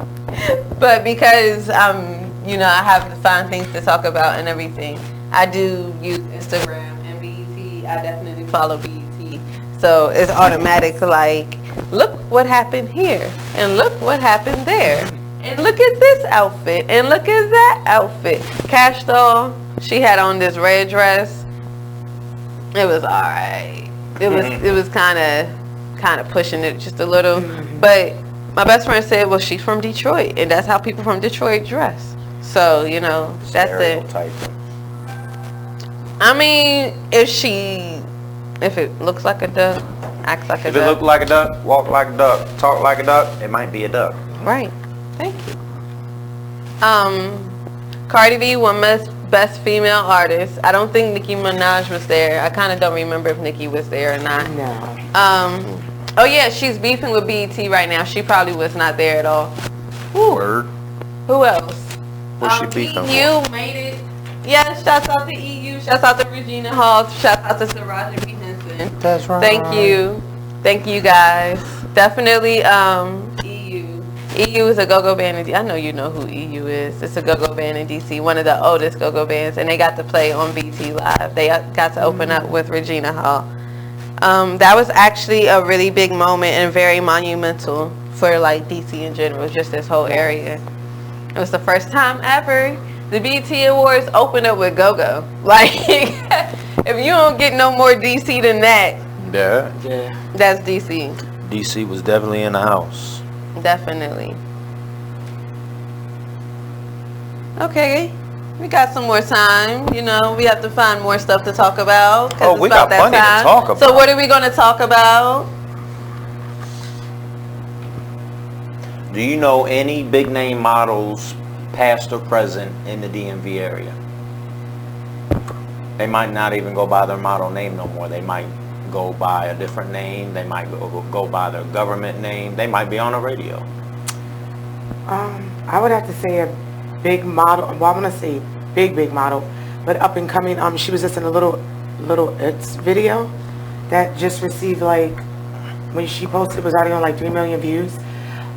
But because, you know, I have to find things to talk about and everything, I do use Instagram and BET. I definitely follow BET. So it's automatic, like, look what happened here, and look what happened there, and look at this outfit, and look at that outfit. Cash Doll, she had on this red dress. It was alright. It was kind of pushing it just a little. But my best friend said, well, she's from Detroit, and that's how people from Detroit dress. So, you know, that's it. I mean, if it looks like a duck, acts like a duck. If it look like a duck, walk like a duck, talk like a duck, it might be a duck. Right. Thank you. Cardi B won Best Female Artist. I don't think Nicki Minaj was there. I kind of don't remember if Nicki was there or not. No. Oh yeah, she's beefing with BET right now. She probably was not there at all. Word. Who else? What's she beefing EU made it. Yeah, shouts out to EU. Shouts out to Regina Hall. Shouts out to Saraja B. Henson. That's right. Thank you. Thank you guys. Definitely EU. EU is a go-go band in DC. I know you know who EU is. It's a go-go band in DC, one of the oldest go-go bands, and they got to play on BT Live. They got to open up with Regina Hall. That was actually a really big moment and very monumental for like DC in general, just this whole area. It was the first time ever the BET Awards opened up with go-go. Like, if you don't get no more DC than that, yeah, that's DC. DC was definitely in the house. Definitely. Okay, we got some more time. You know, we have to find more stuff to talk about. Oh, we got plenty to talk about. So what are we going to talk about? Do you know any big name models, past or present, in the DMV area? They might not even go by their model name no more. They might go by a different name. They might go by their government name. They might be on the radio. I would have to say a big model. Well, I want to say big model, but up and coming. She was just in a little It's video that just received, like, when she posted, it was already on like 3 million views.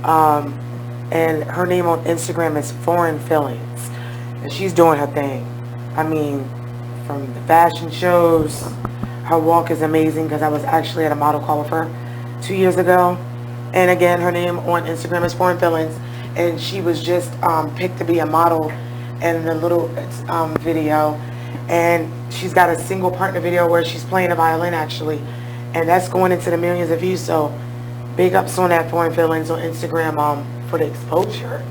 And her name on Instagram is Foreign Feelings, and she's doing her thing. I mean, from the fashion shows. Her walk is amazing because I was actually at a model call with her 2 years ago. And again, her name on Instagram is Foreign Feelings. And she was just picked to be a model in the little video. And she's got a single partner video where she's playing a violin actually. And that's going into the millions of views. So big ups on that, Foreign Feelings, on Instagram for the exposure.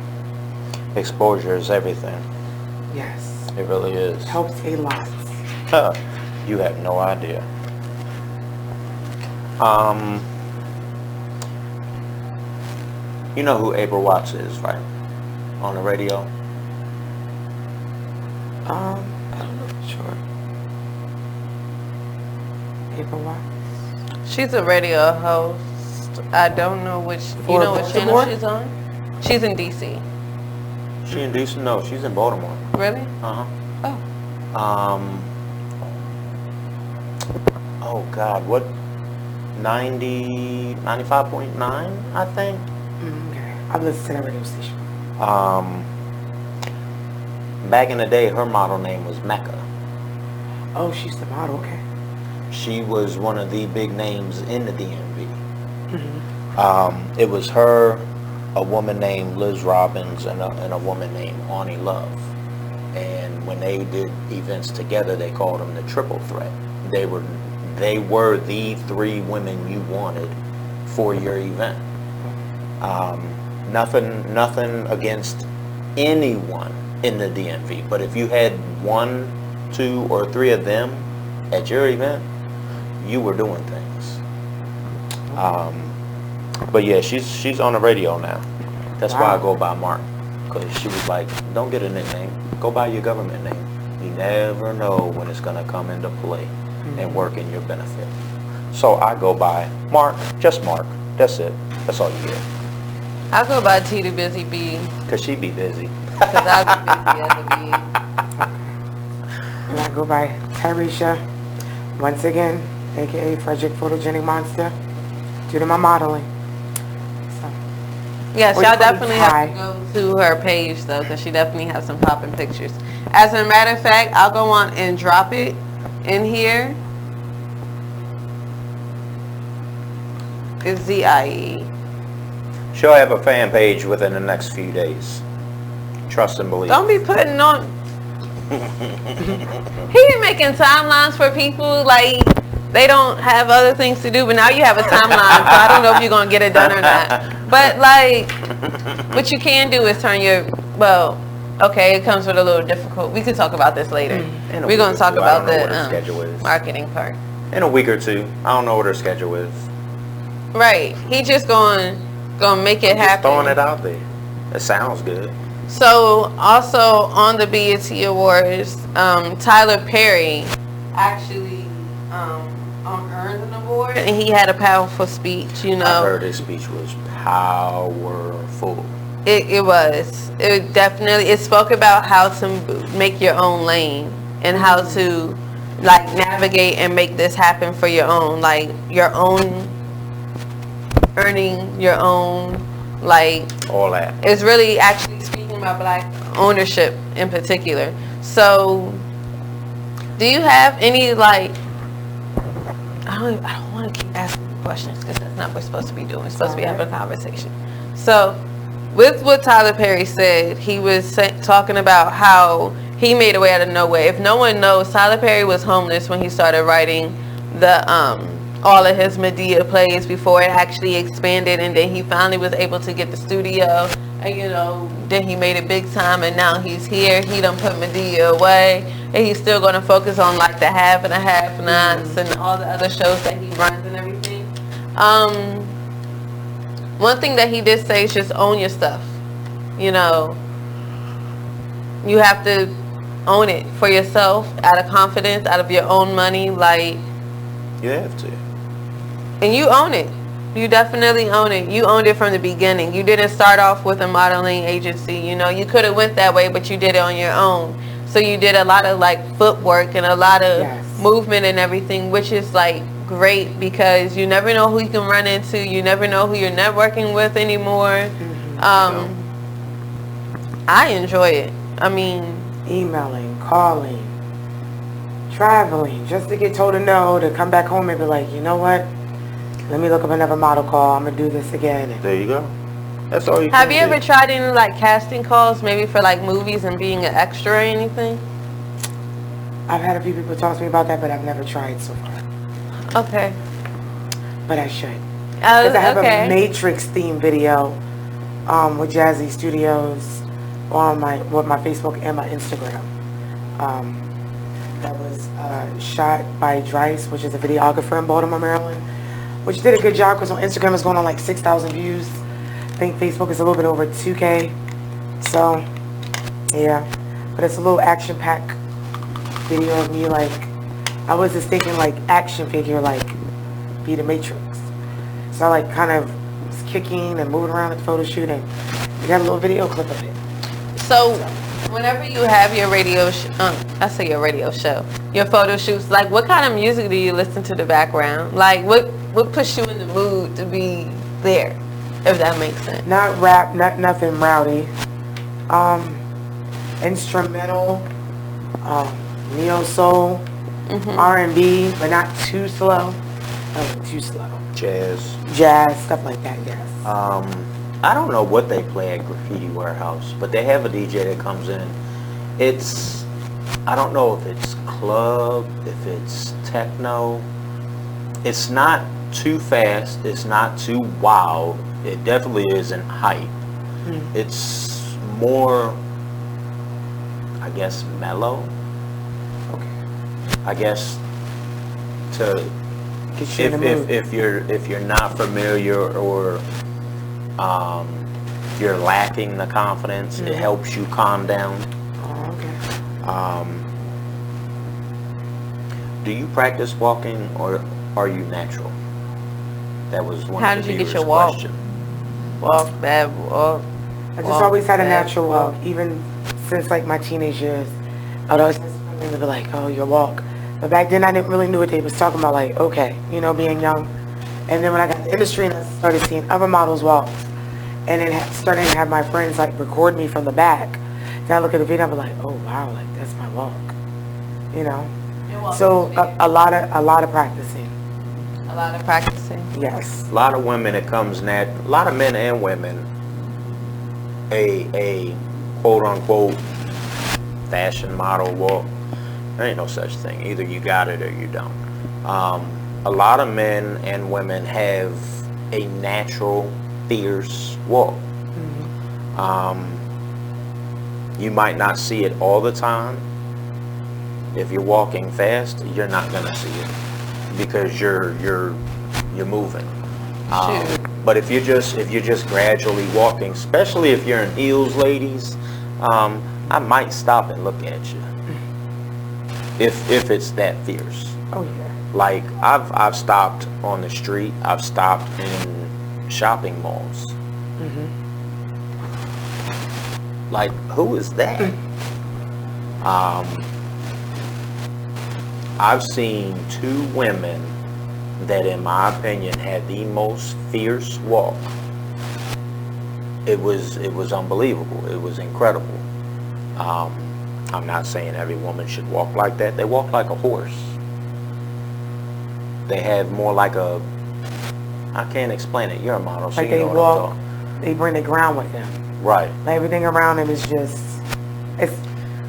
Exposure is everything. Yes. It really is. Helps a lot. You have no idea. You know who April Watts is, right? On the radio? I don't know for sure. April Watts? She's a radio host. I don't know which, you know what channel she's on? She's in DC. She in DC? No, she's in Baltimore. Really? Uh-huh. Oh. Oh God, what? 95.9, I think. Okay. I I've listened to that radio station. Back in the day, her model name was Mecca. Oh, she's the model, okay. She was one of the big names in the DMV. Mm-hmm. It was her, a woman named Liz Robbins, and a woman named Arnie Love. And when they did events together, they called them the Triple Threat. They were the three women you wanted for your event. Nothing against anyone in the DMV, but if you had 1, 2, or 3 of them at your event, you were doing things. But yeah, she's on the radio now. That's why I go by Mark, because she was like, don't get a nickname, go by your government name. You never know when it's gonna come into play and work in your benefit. So I go by Mark, just Mark. That's it. That's all you get. I'll go by T to Busy Bee. Cause she be busy. Cause I'll be busy as a bee. And I go by Tyresha, once again, aka Frederick Photogenic Monster, due to my modeling. So. Yes, y'all definitely have to go to her page though, because she definitely has some popping pictures. As a matter of fact, I'll go on and drop it in here. It's ZIE. She'll have a fan page within the next few days. Trust and believe. Don't be putting on. He be making timelines for people like they don't have other things to do, but now you have a timeline, so I don't know if you're gonna get it done or not. But like, what you can do is turn your okay, it comes with a little difficult. We can talk about this later. We're gonna talk about the marketing part in a week or two. I don't know what her schedule is. Right, he just gonna make it happen. Throwing it out there. It sounds good. So also on the BET Awards, Tyler Perry actually earned an award, and he had a powerful speech. You know, I heard his speech was powerful. It was. It definitely. It spoke about how to make your own lane and how to like navigate and make this happen for your own, like your own earning, your own like all that. It's really actually speaking about black ownership in particular. So, do you have any like? I don't want to keep asking questions because that's not what we're supposed to be doing. We're supposed to be having a conversation. So, with what Tyler Perry said, he was talking about how he made a way out of nowhere. If no one knows, Tyler Perry was homeless when he started writing the all of his Medea plays before it actually expanded, and then he finally was able to get the studio, and you know, then he made it big time, and now he's here. He done put Medea away, and he's still going to focus on like the Have and the Have-Nots and all the other shows that he runs and everything. One thing that he did say is just own your stuff. You know, you have to own it for yourself, out of confidence, out of your own money. Like, you have to. And you own it. You definitely own it. You owned it from the beginning. You didn't start off with a modeling agency. You know, you could have went that way, but you did it on your own. So you did a lot of like footwork and a lot of movement and everything, which is like great because you never know who you can run into. You never know who you're networking with anymore. I enjoy it. I mean, emailing, calling, traveling, just to get told to no, to come back home and be like, you know what? Let me look up another model call. I'm gonna do this again. There you go. That's all you have you ever tried any like casting calls, maybe for like movies and being an extra or anything? I've had a few people talk to me about that, but I've never tried so far. Okay. But I should. Because I have a Matrix theme video with Jazzy Studios on my Facebook and my Instagram. That was shot by Dryce, which is a videographer in Baltimore, Maryland, which did a good job because on Instagram it's going on like 6,000 views. I think Facebook is a little bit over 2K. So, yeah. But it's a little action-packed video of me, like, I was just thinking like action figure, like, be the Matrix. So I like kind of was kicking and moving around at the photo shoot, and we got a little video clip of it. So whenever you have your your photo shoots, like what kind of music do you listen to the background? Like what puts you in the mood to be there? If that makes sense. Not rap, nothing rowdy. Instrumental, neo soul, R&B, but not too slow. Too slow. Jazz, stuff like that. Yes. I don't know what they play at Graffiti Warehouse, but they have a DJ that comes in. I don't know if it's club, if it's techno. It's not too fast. It's not too wild. It definitely isn't hype. It's more, I guess, mellow. Okay. I guess if you're not familiar or you're lacking the confidence, it helps you calm down. Do you practice walking or are you natural? That was one How of the did you get viewers' your walk? question. Walk, bad walk. I just always had a natural walk, even since like my teenage years. I'd always be like, oh, your walk. But back then I didn't really know what they was talking about, like, okay, you know, being young. And then when I got in the industry and I started seeing other models walk, and then started to have my friends like record me from the back. Then I look at the video and I'm like, oh wow, like that's my walk. You know? So a lot of practicing. A lot of practicing. Yes. A lot of women, it comes a lot of men and women, a quote unquote fashion model walk. There ain't no such thing. Either you got it or you don't. A lot of men and women have a natural, fierce walk. You might not see it all the time. If you're walking fast, you're not gonna see it because you're moving. But if you're just gradually walking, especially if you're in heels, ladies, I might stop and look at you if it's that fierce. Oh yeah. Like I've stopped on the street. I've stopped in shopping malls. Like, who is that? I've seen two women that, in my opinion, had the most fierce walk. It was unbelievable. It was incredible. I'm not saying every woman should walk like that. They walk like a horse. They have more like a, I can't explain it. You're a model, so like you know what I'm talking. They bring the ground with them. Right. Like everything around them is just,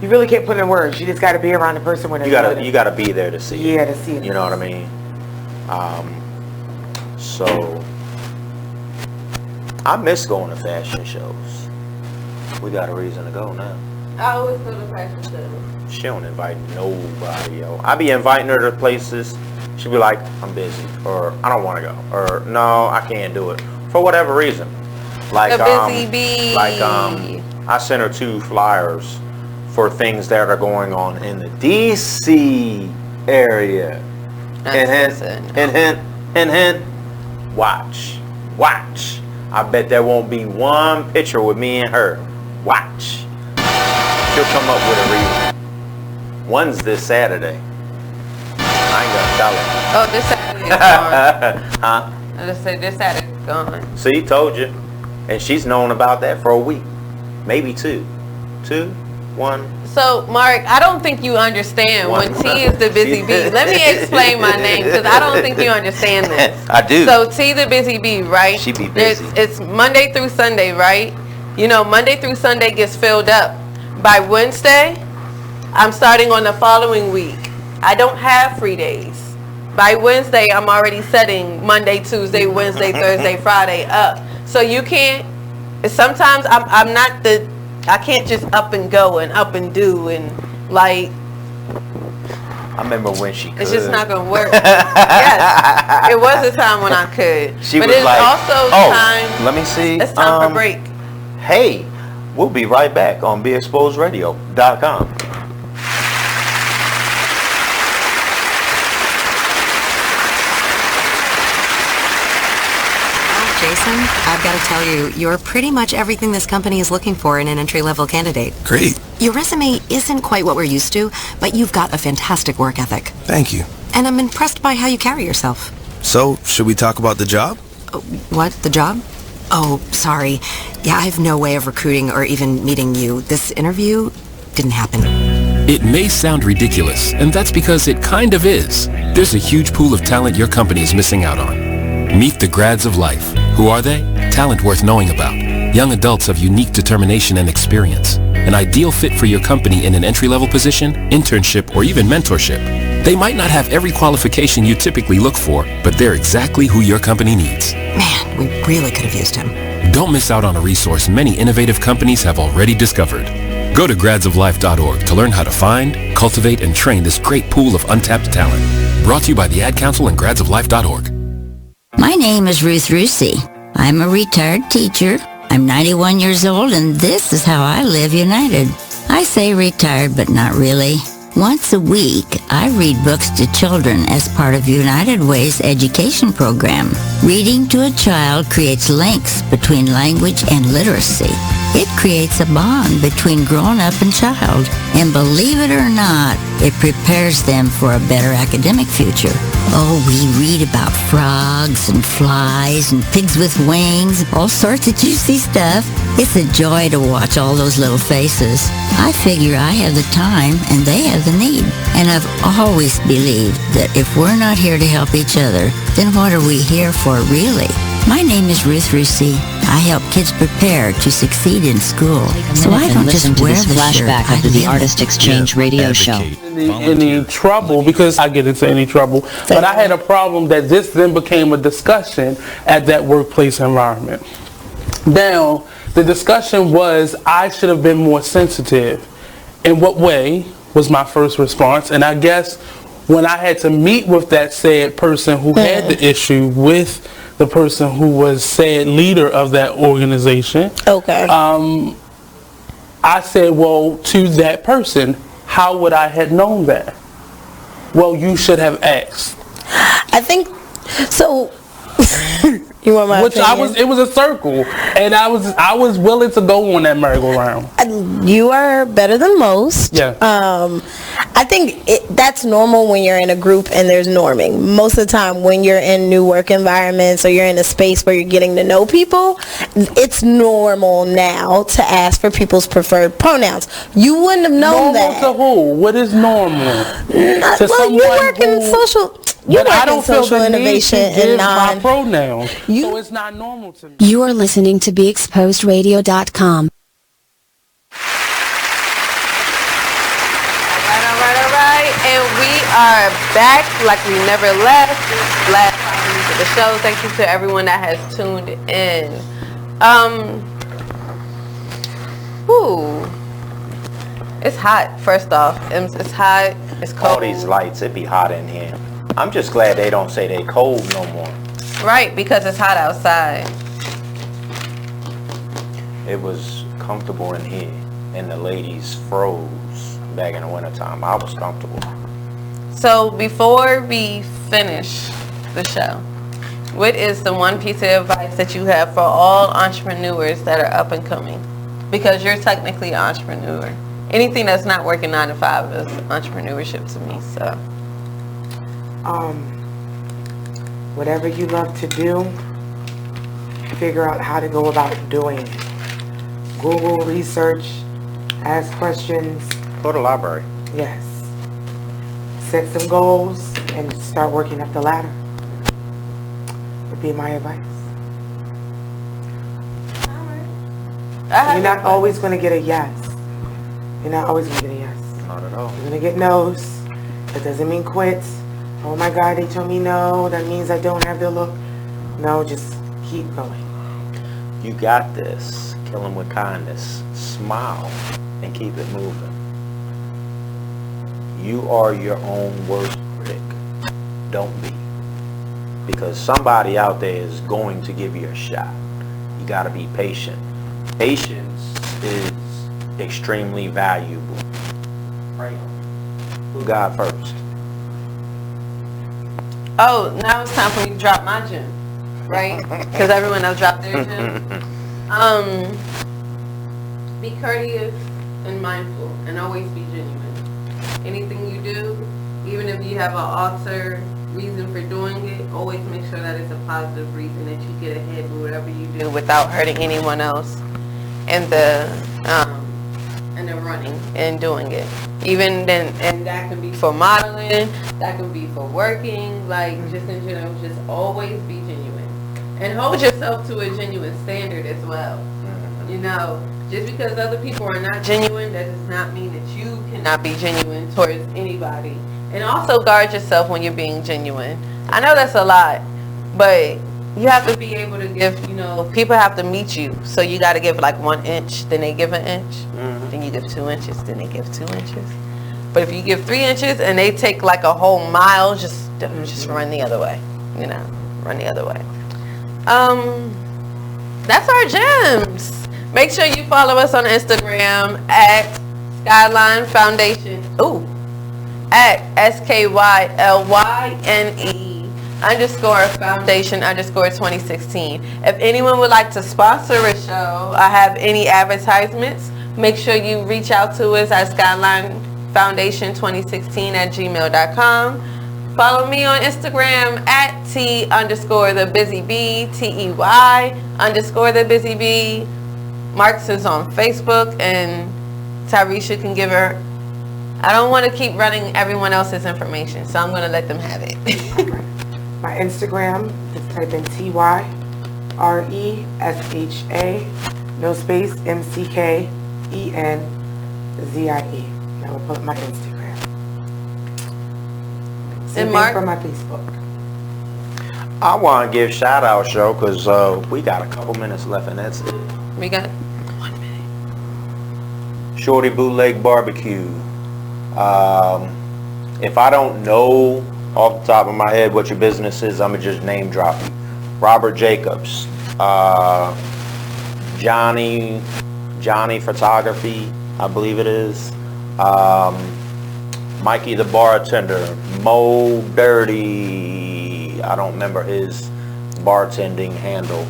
you really can't put it in words. You just got to be around the person when they're you gotta be there to see it. Yeah, to see it. You know what I mean? So I miss going to fashion shows. We got a reason to go now. I always go to fashion shows. She don't invite nobody, yo. I be inviting her to places. She be like, I'm busy, or I don't want to go, or no, I can't do it for whatever reason. Like a busy bee. Like I sent her 2 flyers for things that are going on in the DC area. And watch. I bet there won't be one picture with me and her. Watch. She'll come up with a reason. One's this Saturday. I ain't gonna tell her. Oh, this Saturday is gone. Huh? I just said this Saturday is gone. See, told you. And she's known about that for a week. Maybe 2. 2, 1. So, Mark, I don't think you understand when T is the busy bee. Let me explain my name because I don't think you understand this. I do. So, T the busy bee, right? She be busy. It's Monday through Sunday, right? You know, Monday through Sunday gets filled up. By Wednesday, I'm starting on the following week. I don't have free days. By Wednesday, I'm already setting Monday, Tuesday, Wednesday, Thursday, Friday up. So you can't, sometimes I'm not I can't just up and go and up and do and like. I remember when she could. It's just not going to work. Yes, it was a time when I could. But it's like, also time. Let me see. It's time for break. Hey, we'll be right back on BeExposedRadio.com. Jason, I've got to tell you, you're pretty much everything this company is looking for in an entry-level candidate. Great. Your resume isn't quite what we're used to, but you've got a fantastic work ethic. Thank you. And I'm impressed by how you carry yourself. So, should we talk about the job? What? The job? Oh, sorry. Yeah, I have no way of recruiting or even meeting you. This interview didn't happen. It may sound ridiculous, and that's because it kind of is. There's a huge pool of talent your company is missing out on. Meet the grads of life. Who are they? Talent worth knowing about. Young adults of unique determination and experience. An ideal fit for your company in an entry-level position, internship, or even mentorship. They might not have every qualification you typically look for, but they're exactly who your company needs. Man, we really could have used him. Don't miss out on a resource many innovative companies have already discovered. Go to gradsoflife.org to learn how to find, cultivate, and train this great pool of untapped talent. Brought to you by the Ad Council and gradsoflife.org. My name is Ruth Rusey. I'm a retired teacher. I'm 91 years old, and this is how I live United. I say retired, but not really. Once a week, I read books to children as part of United Way's education program. Reading to a child creates links between language and literacy. It creates a bond between grown-up and child. And believe it or not, it prepares them for a better academic future. Oh, we read about frogs and flies and pigs with wings, all sorts of juicy stuff. It's a joy to watch all those little faces. I figure I have the time and they have the need. And I've always believed that if we're not here to help each other, then what are we here for really? My name is Ruth Rusey. I help kids prepare to succeed in school. So I don't just wear the shirt. Flashback after the Artist Exchange radio show. Any trouble, because I get into any trouble, but I had a problem that this then became a discussion at that workplace environment. Now, the discussion was I should have been more sensitive. In what way was my first response? And I guess when I had to meet with that said person who had the issue with the person who was said leader of that organization. Okay. I said, well, to that person, how would I have known that? Well, you should have asked. I think so. You want my opinion? It was a circle, and I was willing to go on that merry-go-round. You are better than most. Yeah. I think that's normal when you're in a group and there's norming. Most of the time when you're in new work environments or you're in a space where you're getting to know people, it's normal now to ask for people's preferred pronouns. You wouldn't have known that. Normal to who? What is normal? Well, you work in social... You work in social innovation and my pronouns, so it's not normal to me. You are listening to BeExposedRadio.com. All right, and we are back like we never left. Last 5 minutes of the show. Thank you to everyone that has tuned in. It's hot. First off, it's hot. It's cold. All these lights, it be hot in here. I'm just glad they don't say they cold no more. Right, because it's hot outside. It was comfortable in here, and the ladies froze back in the wintertime. I was comfortable. So before we finish the show, what is the one piece of advice that you have for all entrepreneurs that are up and coming? Because you're technically an entrepreneur. Anything that's not working 9 to 5 is entrepreneurship to me, so. Whatever you love to do, figure out how to go about doing it. Google, research, ask questions. Go to the library. Yes. Set some goals and start working up the ladder. Would be my advice. You're not always going to get a yes. You're not always going to get a yes. Not at all. You're going to get no's. That doesn't mean quit. Oh my God, they told me no. That means I don't have the look. No, just keep going. You got this. Kill them with kindness. Smile and keep it moving. You are your own worst critic. Don't be. Because somebody out there is going to give you a shot. You got to be patient. Patience is extremely valuable. Pray. Put God first. Oh, now it's time for me to drop my gym, right? Because everyone else dropped their gym. Be courteous and mindful, and always be genuine. Anything you do, even if you have an alter reason for doing it, always make sure that it's a positive reason, that you get ahead with whatever you do without hurting anyone else in the running and doing it. Even then, and that can be for modeling, that can be for working, like just in general, just always be genuine. And hold yourself to a genuine standard as well. You know, just because other people are not genuine, that does not mean that you cannot be genuine towards anybody. And also guard yourself when you're being genuine. I know that's a lot, but you have to be able to give, you know, people have to meet you. So you got to give like 1 inch, then they give an inch. Then you give 2 inches, then they give 2 inches. But if you give 3 inches and they take like a whole mile, just run the other way. You know, run the other way. That's our gems. Make sure you follow us on Instagram at Skylyne Foundation. Ooh. At SKYLYNE_foundation_2016. If anyone would like to sponsor a show or have any advertisements, make sure you reach out to us at SkylyneFoundation2016@gmail.com. Follow me on Instagram at T_the_BusyBee, TEY_the_BusyBee. Marks is on Facebook, and Tyresha can give her. I don't want to keep running everyone else's information, so I'm going to let them have it. My Instagram, just type in TYRESHA, no space, MCKENZIE. That will put my Instagram. Same thing for my Facebook. I want to give shout out, show, because we got a couple minutes left, and that's it. We got 1 minute. Shorty Bootleg Barbecue. If I don't know off the top of my head what your business is, I'm going to just name drop you. Robert Jacobs, Johnny Photography, I believe it is. Mikey the Bartender, Mo Dirty, I don't remember his bartending handle.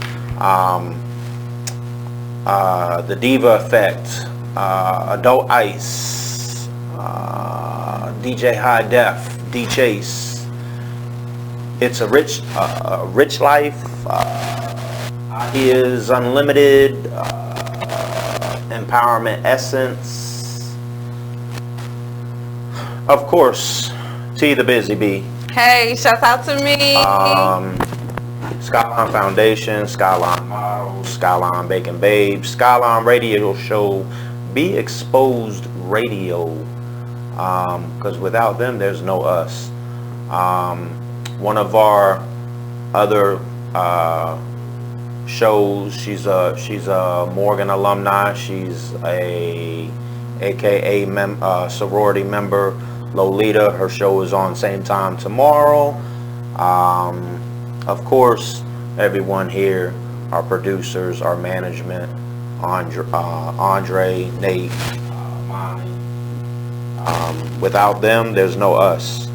The Diva Effect, Adult Ice, DJ High Def, D Chase, It's a Rich Life, Ideas Unlimited, Empowerment Essence, of course, T the Busy Bee. Hey, shout out to me. Skylyne Foundation, Skylyne Models, Skylyne Bacon Babes, Skylyne Radio Show, Be Exposed Radio, because without them there's no us. One of our other shows, she's a Morgan alumni, she's a AKA sorority member, Lolita. Her show is on same time tomorrow. Of course, everyone here, our producers, our management, Andre, Nate, Monty. Without them, there's no us.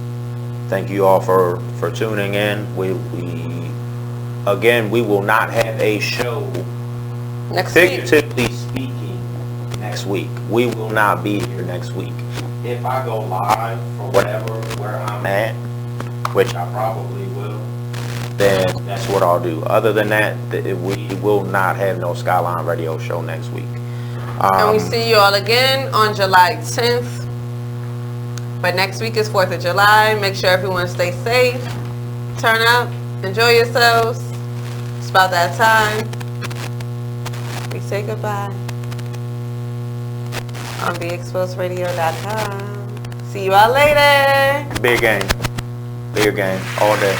Thank you all for tuning in. We will not have a show figuratively speaking next week. We will not be here next week. If I go live for where I'm at, which I probably will, then that's what I'll do. Other than that, we will not have no Skylyne Radio Show next week. And we see you all again on July 10th. But next week is 4th of July. Make sure everyone stays safe. Turn up. Enjoy yourselves. It's about that time. We say goodbye on BeExposedRadio.com. See you all later. Big game. Big game. All day.